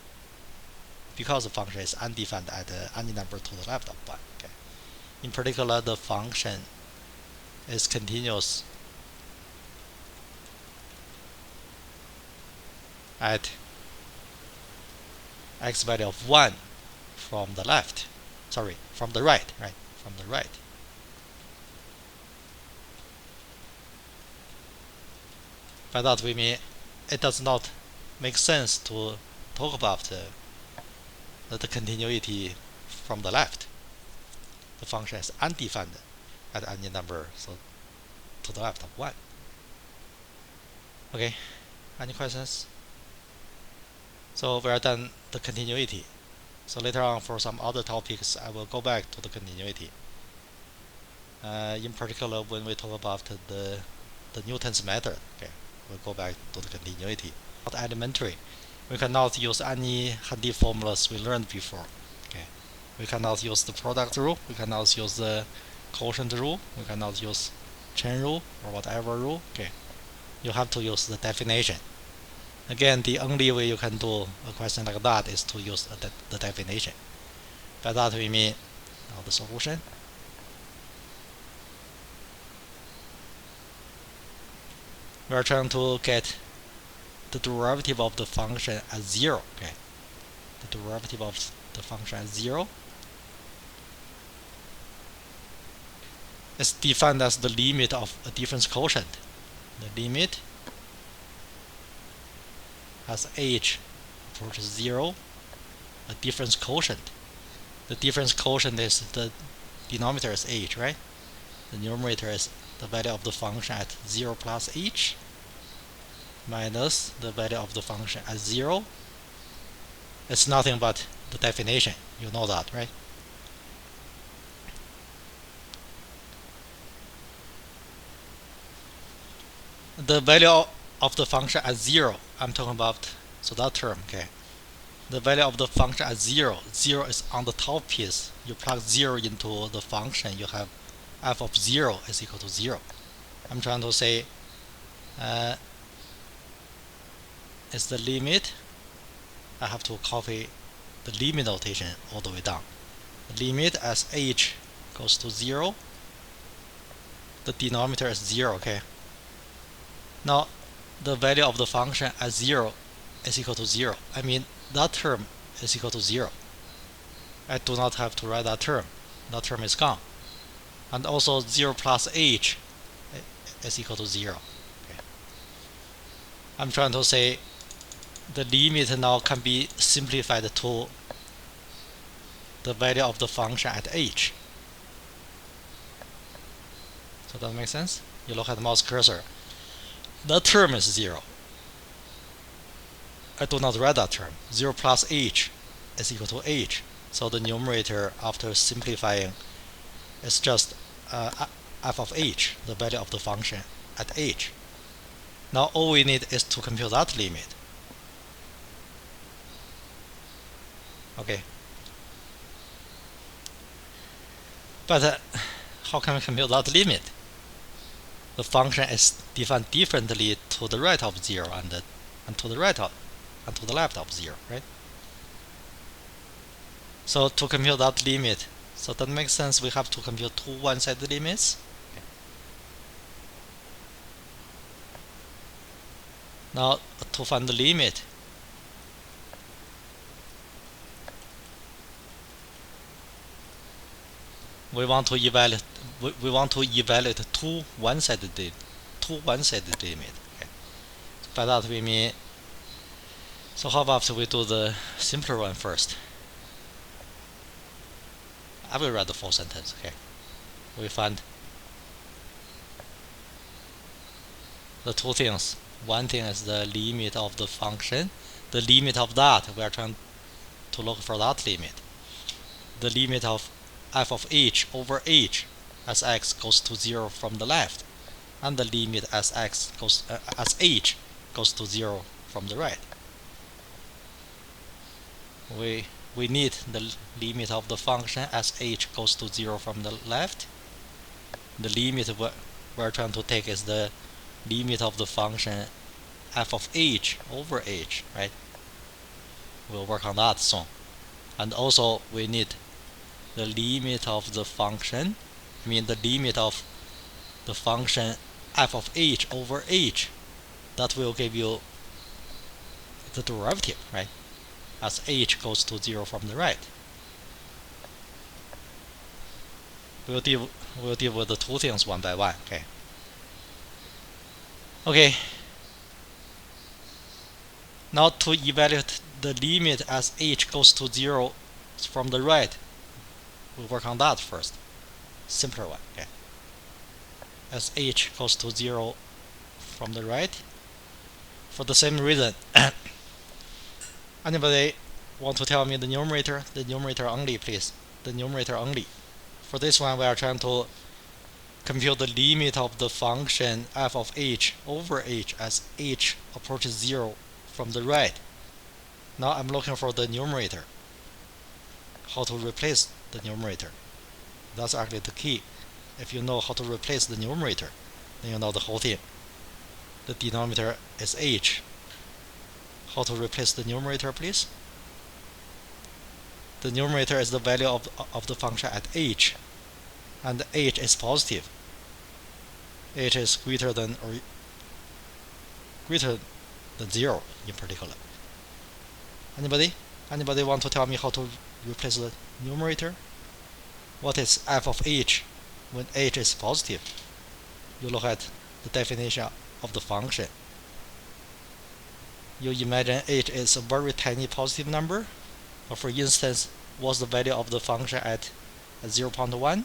because the function is undefined at any number to the left of 1. Okay. In particular, the function is continuous at x value of 1 from the left. Sorry, from the right, right? From the right. By that we mean it does not make sense to talk about the continuity from the left. The function is undefined at any number, so to the left of 1. Okay, any questions? So we are done the continuity. So later on for some other topics I will go back to the continuity. In particular when we talk about the Newton's method, okay, we'll go back to the continuity. Not elementary. We cannot use any handy formulas we learned before. Okay. We cannot use the product rule, we cannot use the quotient rule, we cannot use chain rule or whatever rule. Okay. You have to use the definition. Again, the only way you can do a question like that is to use the definition. By that we mean the solution. we are trying to get the derivative of the function at 0. Okay, the derivative of the function at 0 is defined as the limit of a difference quotient. The limit as h approaches 0, a difference quotient. The difference quotient is the denominator is h, right? The numerator is the value of the function at 0 plus h minus the value of the function at 0. It's nothing but the definition. You know that, right? The value of the function at 0, I'm talking about, so that term, okay. The value of the function at 0, 0 is on the top piece. You plug 0 into the function, you have f of 0 is equal to 0. I'm trying to say it's the limit. I have to copy the limit notation all the way down. The limit as h goes to 0, the denominator is 0, okay. Now the value of the function at 0 is equal to 0. I mean that term is equal to 0. I do not have to write that term. That term is gone. And also 0 plus h is equal to 0. Okay. I'm trying to say the limit now can be simplified to the value of the function at h. So that makes sense? You look at the mouse cursor. The term is 0. I do not write that term. 0 plus h is equal to h. So the numerator, after simplifying, is just f of h, the value of the function at h. Now all we need is to compute that limit. Okay. But how can we compute that limit? The function is defined differently to the right of 0 and to the right of and to the left of 0, right? So to compute that limit, so that makes sense, we have to compute two one-sided limits. Okay. Now to find the limit, we want to evaluate two one-sided limit. Okay. By that we mean, so how about we do the simpler one first? I will write the full sentence. Okay. We find the two things. One thing is the limit of the function. The limit of that, we are trying to look for that limit. The limit of f of h over h as x goes to 0 from the left, and the limit as h goes to 0 from the right. We need the limit of the function as h goes to 0 from the left. The limit we're trying to take is the limit of the function f of h over h, right? We'll work on that soon. And also we need the limit of the function, I mean the limit of the function f of h over h. That will give you the derivative, right? As h goes to 0 from the right. We'll deal with the two things one by one. Okay. Now to evaluate the limit as h goes to 0 from the right, we'll work on that first. Simpler one. Okay. As h goes to 0 from the right, for the same reason. Anybody want to tell me the numerator? The numerator only, please. The numerator only. For this one, we are trying to compute the limit of the function f of h over h as h approaches 0 from the right. Now I'm looking for the numerator. How to replace the numerator. That's actually the key. If you know how to replace the numerator, then you know the whole thing. The denominator is h. How to replace the numerator, please? The numerator is the value of the function at h, and h is positive. H is greater than or greater than 0 in particular. Anybody? Anybody want to tell me how to replace the numerator? What is f of h when h is positive? You look at the definition of the function. You imagine h is a very tiny positive number. For instance, what's the value of the function at 0.1?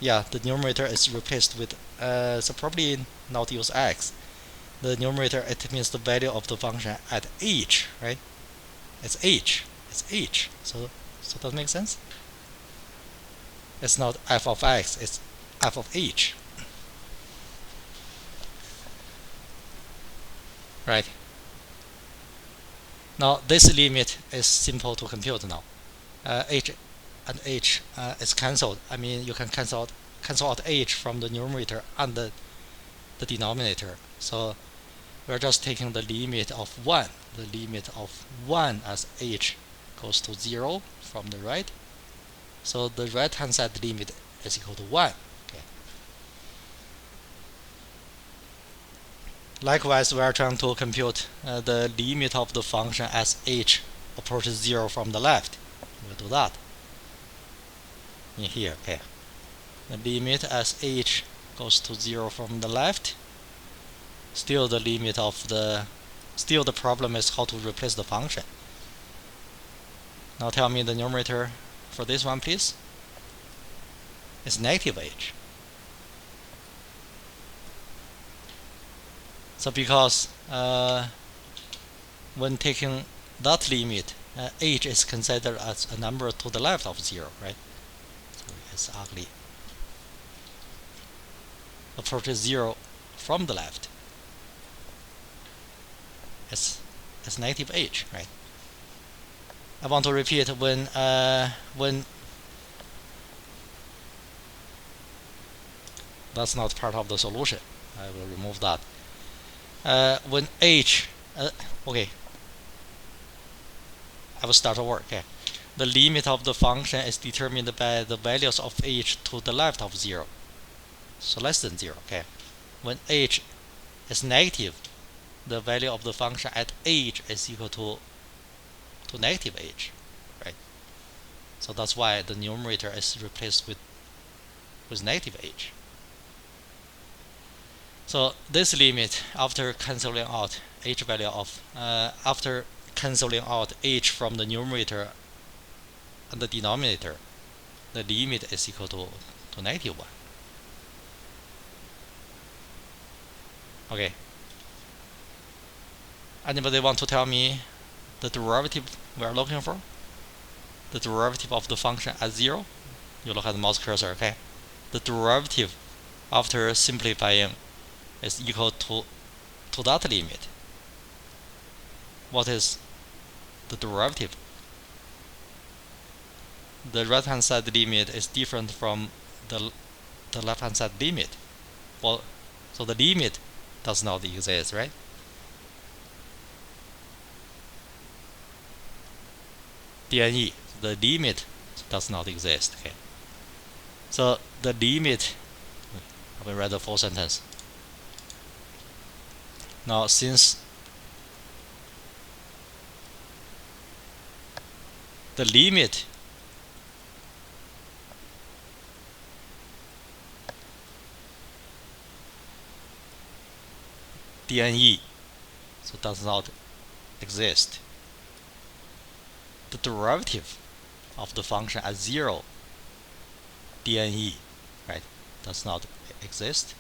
Yeah, the numerator is replaced with, so probably not use x. The numerator, it means the value of the function at h, right? It's h. It's h. So does that make sense? It's not f of x, it's f of h. Right. Now this limit is simple to compute now. H and h is cancelled. I mean, you can cancel out h from the numerator and the denominator. So we're just taking the limit of 1. The limit of 1 as h goes to 0 from the right. So the right hand side limit is equal to 1. Okay. Likewise, we are trying to compute the limit of the function as h approaches 0 from the left. We'll do that in here. Okay. The limit as h goes to 0 from the left. Still the limit of the problem is how to replace the function. Now tell me the numerator for this one, please. It's negative h. So because when taking that limit, h is considered as a number to the left of 0, right? So it's ugly. Approaches 0 from the left. It's negative h, right? I want to repeat when that's not part of the solution. I will remove that. When h, okay, I will start over. Okay, the limit of the function is determined by the values of h to the left of 0, so less than 0. Okay, when h is negative, the value of the function at h is equal to negative h, right? So that's why the numerator is replaced with negative h. So this limit, after cancelling out h value of after cancelling out h from the numerator and the denominator, the limit is equal to negative 1. Okay. Anybody want to tell me the derivative we are looking for? The derivative of the function at 0? You look at the mouse cursor, okay? The derivative after simplifying is equal to that limit. What is the derivative? The right hand side limit is different from the left hand side limit. Well, so the limit does not exist, right? dne, the limit does not exist. Okay. So the limit, I will write the full sentence. Now since the limit dne so does not exist, the derivative of the function at 0 dne, right, does not exist.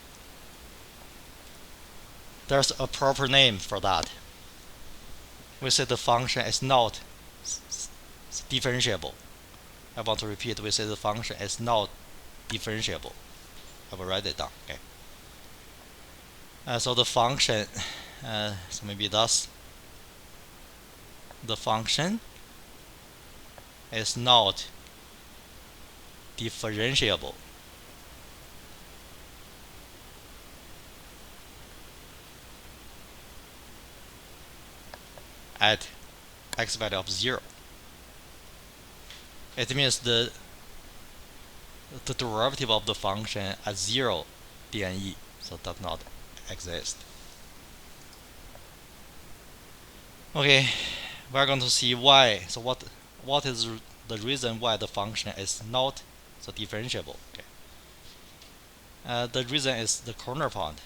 There's a proper name for that. We say the function is not differentiable. I want to repeat, we say the function is not differentiable. I will write it down. Okay. So the function, so maybe thus, the function is not differentiable. At x value of 0. It means the derivative of the function at 0 dne, so does not exist. Okay, we're going to see why. So what is the reason why the function is not so differentiable? Okay. The reason is the corner point.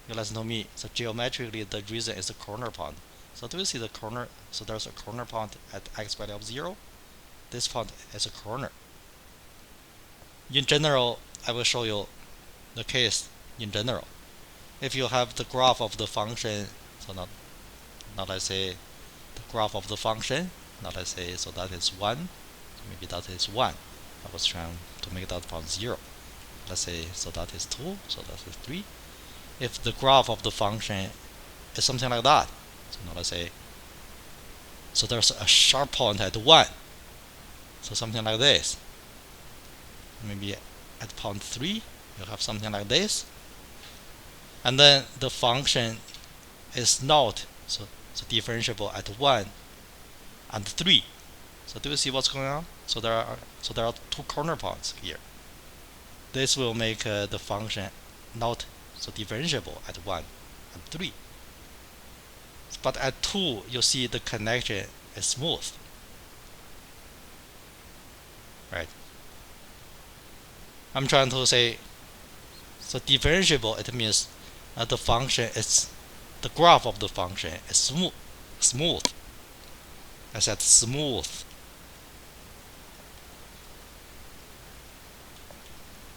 You listen to me. So geometrically, the reason is the corner point. So do you see the corner? So there's a corner point at x value of 0. This point is a corner. In general, I will show you the case in general. If you have the graph of the function, so not let's say the graph of the function, not let's say, so that is 1, so maybe that is 1. I was trying to make that point 0. Let's say, so that is 2, so that is 3. If the graph of the function is something like that, so now let's say, so there's a sharp point at 1, so something like this. Maybe at point 3, you have something like this. And then the function is not so differentiable at 1 and 3. So do you see what's going on? So there are two corner points here. This will make the function not so differentiable at 1 and 3. But at 2, you see the connection is smooth. Right? I'm trying to say, so differentiable, it means the function is, the graph of the function is smooth. I said smooth.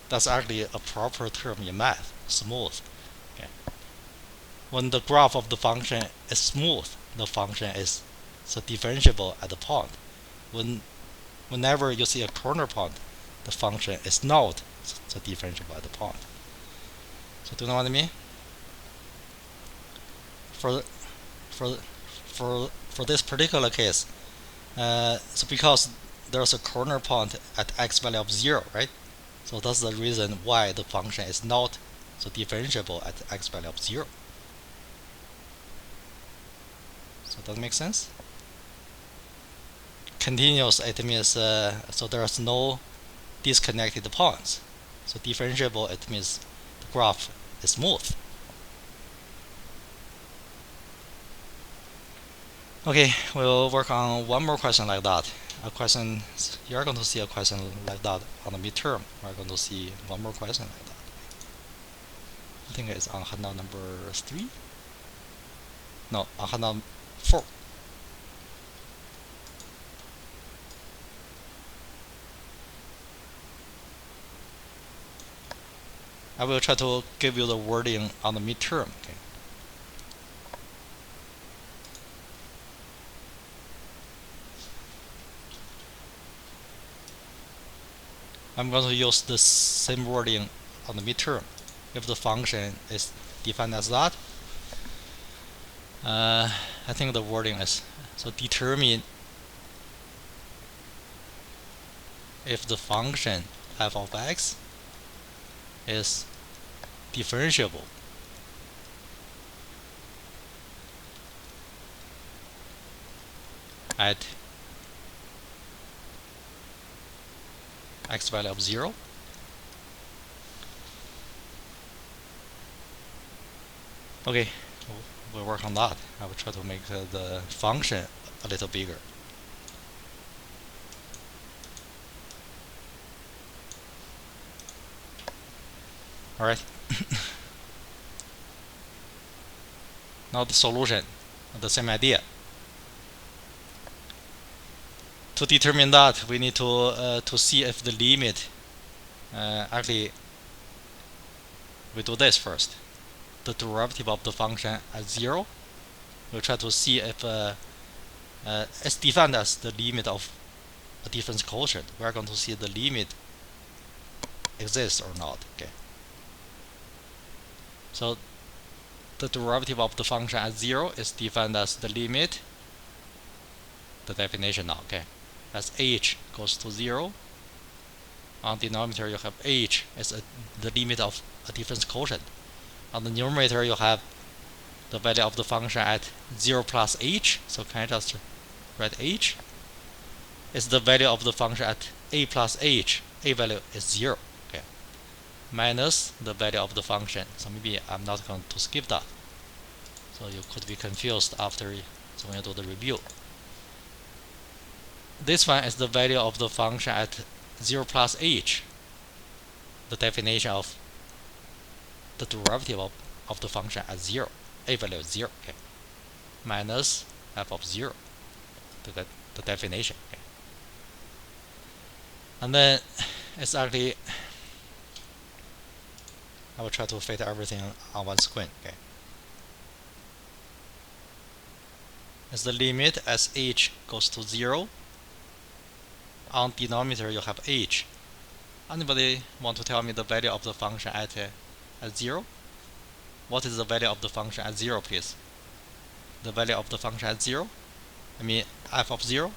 That's actually a proper term in math, smooth. Okay. When the graph of the function is smooth, the function is so differentiable at the point. Whenever you see a corner point, the function is not so differentiable at the point. So do you know what I mean? For this particular case, so because there's a corner point at x value of 0, right? So that's the reason why the function is not so differentiable at x value of 0. So that makes sense? Continuous, it means so there's no disconnected points. So differentiable, it means the graph is smooth. Okay, we'll work on one more question like that. A question, you're going to see a question like that on the midterm. We're going to see one more question like that. I think it's on handout number 3. No, on handout 4. I will try to give you the wording on the midterm. Okay. I'm going to use the same wording on the midterm. If the function is defined as that, I think the wording is, so determine if the function f of x is differentiable at x value of 0. Okay, we'll work on that. I will try to make the function a little bigger. Alright. Now the solution, the same idea. To determine that, we need to see if the limit, actually, we do this first. The derivative of the function at 0, we'll try to see if it's defined as the limit of a difference quotient. We're going to see the limit exists or not. Okay. So the derivative of the function at 0 is defined as the limit, the definition now, okay, as h goes to 0. On the denominator you have h is the limit of a difference quotient. On the numerator you have the value of the function at 0 plus h, so can I just write h? It's the value of the function at a plus h, a value is 0. Okay. minus the value of the function. So maybe I'm not going to skip that. So you could be confused after so when you do the review. This one is the value of the function at 0 plus h. The definition of the derivative of the function at 0. A value is 0. Okay. Minus f of 0. To get the definition. Okay. And then it's actually, I will try to fit everything on one screen. Okay. It's the limit as h goes to 0. On denominator you have h. Anybody want to tell me the value of the function at 0? What is the value of the function at 0, please? The value of the function at 0? I mean f of 0.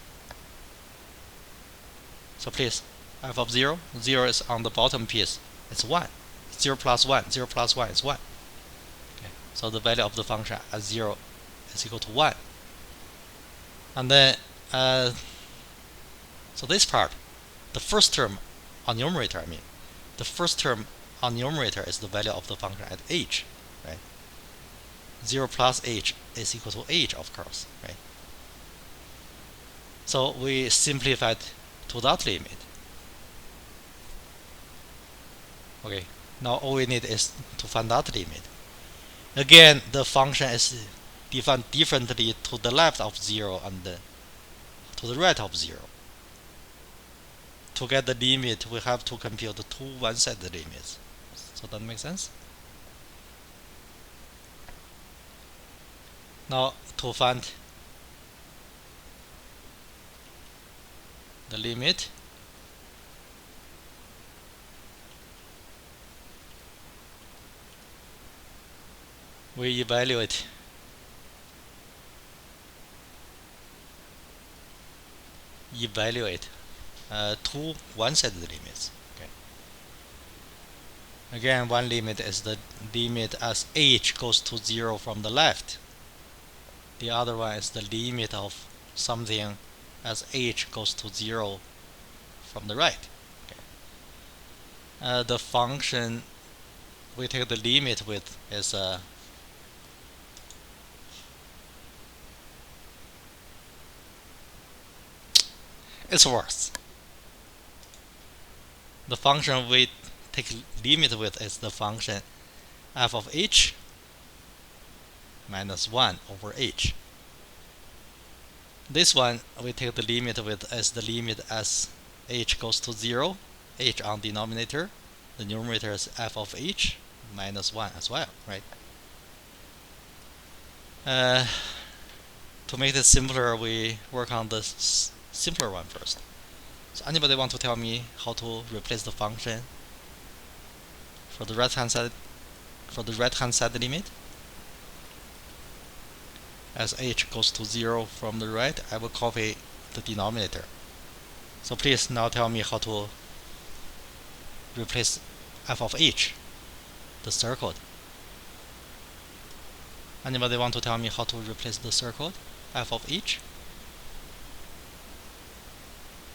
So please, f of 0, 0 is on the bottom piece. It's 1. 0 plus 1, 0 plus 1 is 1. Okay. So the value of the function at 0 is equal to 1. And then, so this part, the first term on numerator, the first term on numerator is the value of the function at h, right? 0 plus h is equal to h, of course, right? So we simplified to that limit. Okay, now all we need is to find that limit. Again, the function is defined differently to the left of 0 and to the right of 0. To get the limit, we have to compute the two one-sided limits. So that makes sense? Now, to find the limit, we evaluate two one-sided limits. Okay. Again, one limit is the limit as h goes to 0 from the left. The other one is the limit of something as h goes to 0 from the right. Okay. The function we take the limit with is it's worse. The function we take limit with is the function f of h minus 1 over h. This one we take the limit with as the limit as h goes to 0, h on denominator. The numerator is f of h minus 1 as well, right? To make this simpler, we work on the simpler one first. So anybody want to tell me how to replace the function for the right hand side limit? As h goes to 0 from the right, I will copy the denominator. So please now tell me how to replace f of h, the circled. Anybody want to tell me how to replace the circled f of h?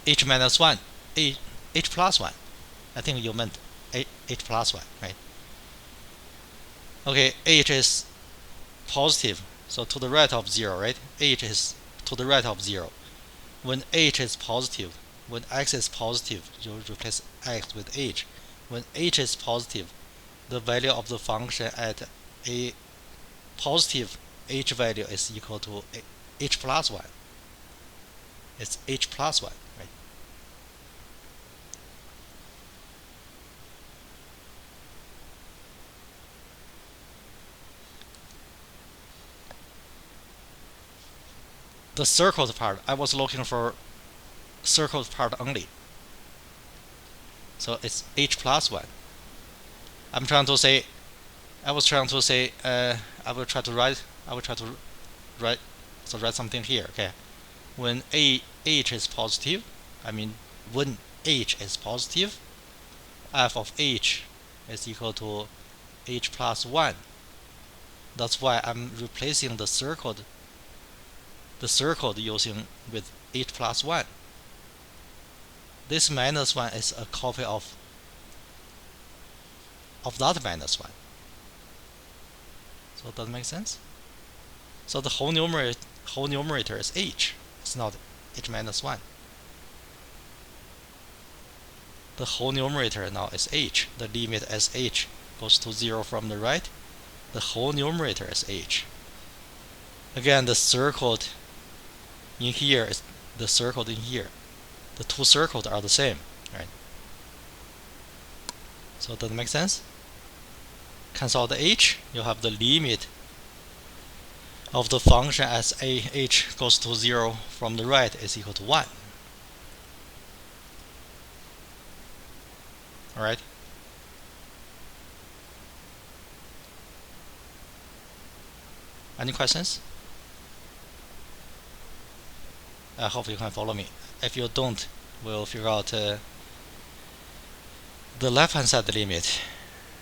H minus 1, h plus 1. I think you meant h plus 1, right? Okay, h is positive, so to the right of 0, right? H is to the right of 0. When h is positive, when x is positive, you replace x with h. When h is positive, the value of the function at a positive h value is equal to h plus 1. It's h plus 1, right? The circled part, I was looking for circled part only. So it's h plus 1. I will try to write something here, okay? When h is positive, when h is positive, f of h is equal to h plus 1. That's why I'm replacing the circled using with h plus 1. This minus 1 is a copy of of that minus 1. So does that make sense? So the whole numerator is h. It's not h minus 1. The whole numerator now is h. The limit as h goes to 0 from the right. The whole numerator is h. Again, the circled in here is the circled in here. The two circles are the same, right? So does that make sense? Cancel the h, you have the limit of the function as h goes to 0 from the right is equal to 1. Alright? Any questions? I hope you can follow me. If you don't, we'll figure out the left hand side limit.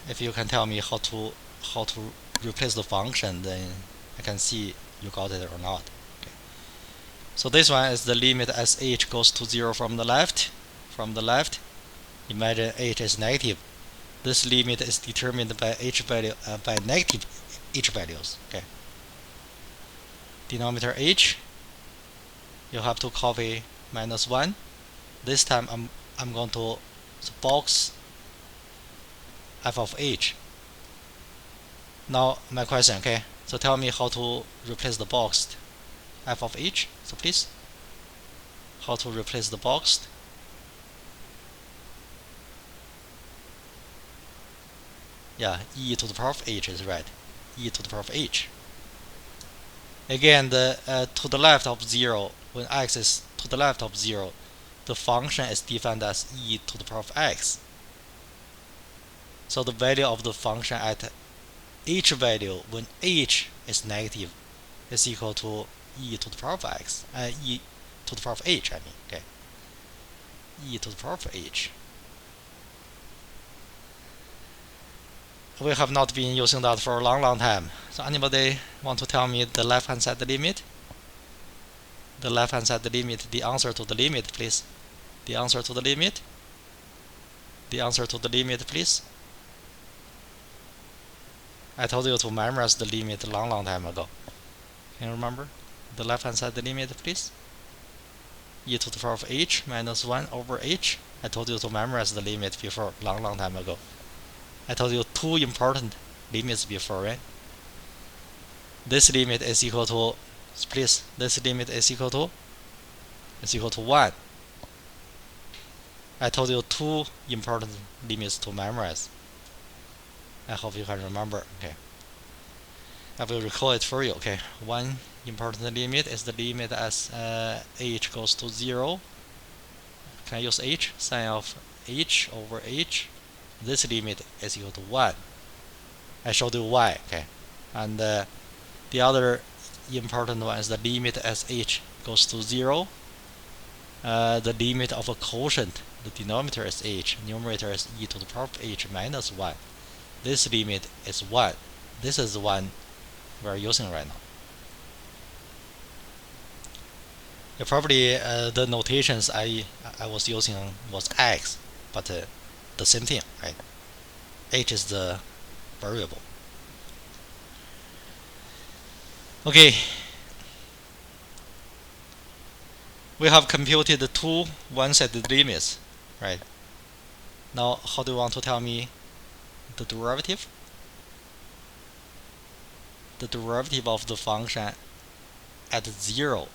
If you can tell me how to replace the function, then I can see you got it or not. Okay. So this one is the limit as h goes to 0 from the left. Imagine h is negative. This limit is determined by h value by negative h values. Okay. Denominator h, you have to copy minus 1. This time I'm going to box f of h. Now my question, okay? So tell me how to replace the boxed f of h. So please, how to replace the boxed? Yeah, e to the power of h is right. E to the power of h. Again, the to the left of 0, when x is to the left of 0, the function is defined as e to the power of x. So the value of the function at h value when h is negative is equal to e to the power of x, e to the power of h, I mean, okay? E to the power of h. We have not been using that for a long time. So anybody want to tell me the left hand side limit? The left hand side limit, the answer to the limit, please. The answer to the limit. The answer to the limit, please. I told you to memorize the limit a long time ago. Can you remember? The left hand side limit, please. E to the power of h minus 1 over h. I told you to memorize the limit before long time ago. I told you two important limits before, right? This limit is equal to, please, this limit is equal to 1. I told you two important limits to memorize. I hope you can remember, okay? I will recall it for you, okay? One important limit is the limit as h goes to 0. Can I use h? Sine of h over h. This limit is equal to 1. I showed you why, okay? And the other important one is the limit as h goes to 0. The limit of a quotient, the denominator is h, numerator is e to the power of h minus 1. This limit is 1. This is the one we're using right now. Yeah, probably the notations I was using was x, but the same thing, right? H is the variable. Okay, we have computed the two one-sided limits, right? Now, how do you want to tell me the derivative? The derivative of the function at 0.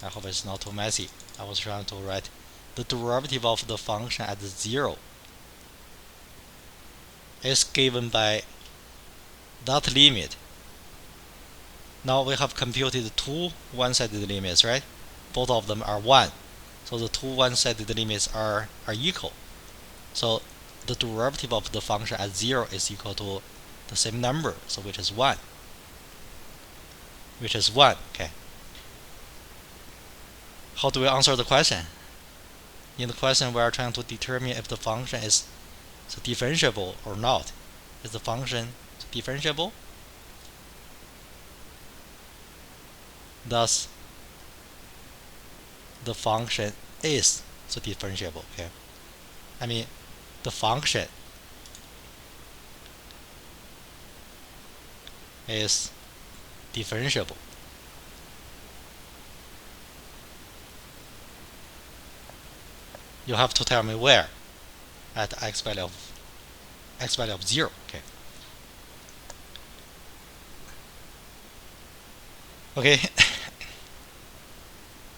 I hope it's not too messy. I was trying to write the derivative of the function at 0 is given by that limit. Now we have computed two one-sided limits, right? Both of them are 1. So the two one-sided limits are equal. So the derivative of the function at 0 is equal to the same number, so which is 1. Which is 1, okay. How do we answer the question? In the question, we are trying to determine if the function is differentiable or not. Is the function differentiable? Thus, the function is differentiable. Okay. I mean, the function is differentiable. You have to tell me where at x value of 0. Okay. Okay.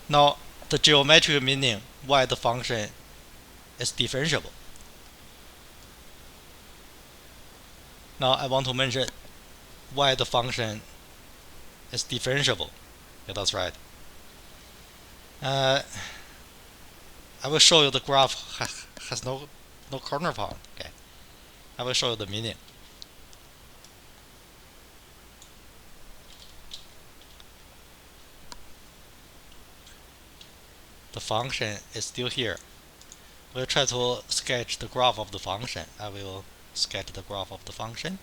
Now the geometric meaning why the function is differentiable. Now I want to mention why the function is differentiable. Yeah, that's right. I will show you the graph has no corner point. Okay. I will show you the meaning. The function is still here. We'll try to sketch the graph of the function. I will sketch the graph of the function.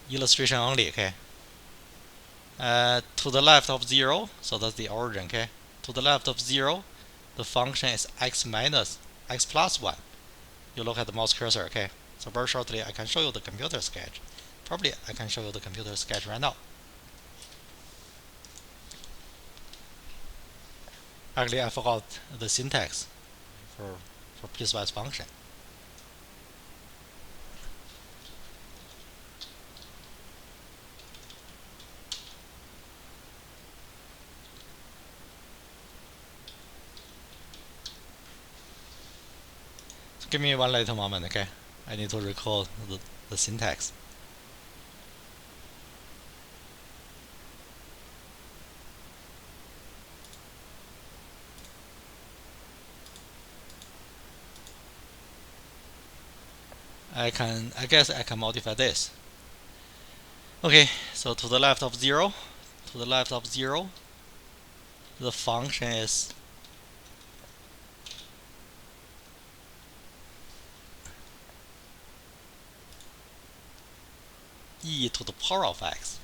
Illustration only, okay? To the left of 0, so that's the origin, okay? To the left of 0, the function is x minus x plus 1. You look at the mouse cursor, okay? So very shortly, I can show you the computer sketch. Probably I can show you the computer sketch right now. Actually, I forgot the syntax for piecewise function. So give me one little moment, okay? I need to recall the syntax. I guess I can modify this. Okay, so to the left of 0, the function is e to the power of x.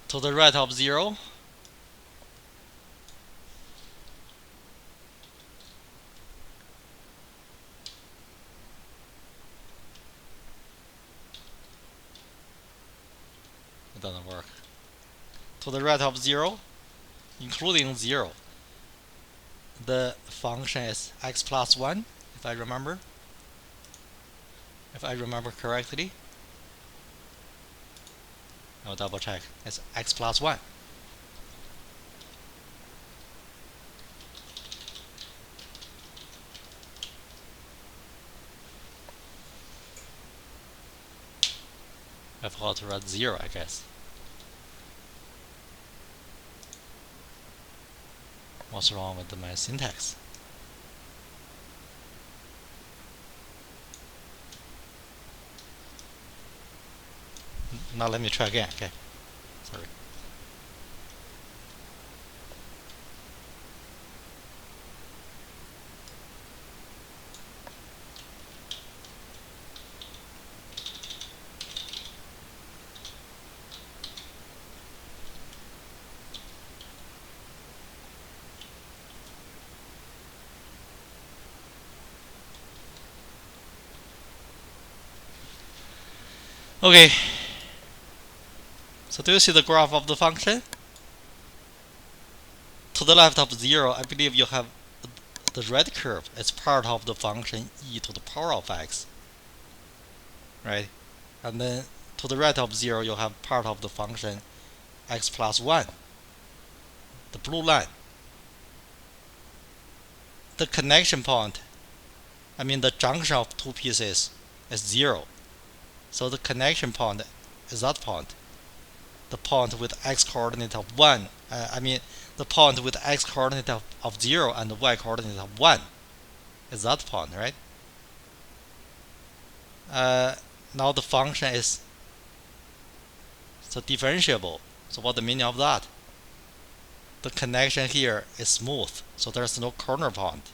To the right of 0, it doesn't work. To the right of 0, including 0, the function is x plus 1, if I remember correctly. I'll double check. It's x plus 1. I forgot to write 0, I guess. What's wrong with my syntax? Now let me try again, okay? Sorry. Okay. So do you see the graph of the function? To the left of 0, I believe you have the red curve. It's part of the function e to the power of x. Right? And then to the right of 0, you have part of the function x plus 1. The blue line. The connection point, I mean the junction of two pieces, is 0. So the connection point is that point. The point with x coordinate of 1, the point with x coordinate of 0 and the y coordinate of 1 is that point, right? Now the function is so differentiable. So what's the meaning of that? The connection here is smooth, so there's no corner point.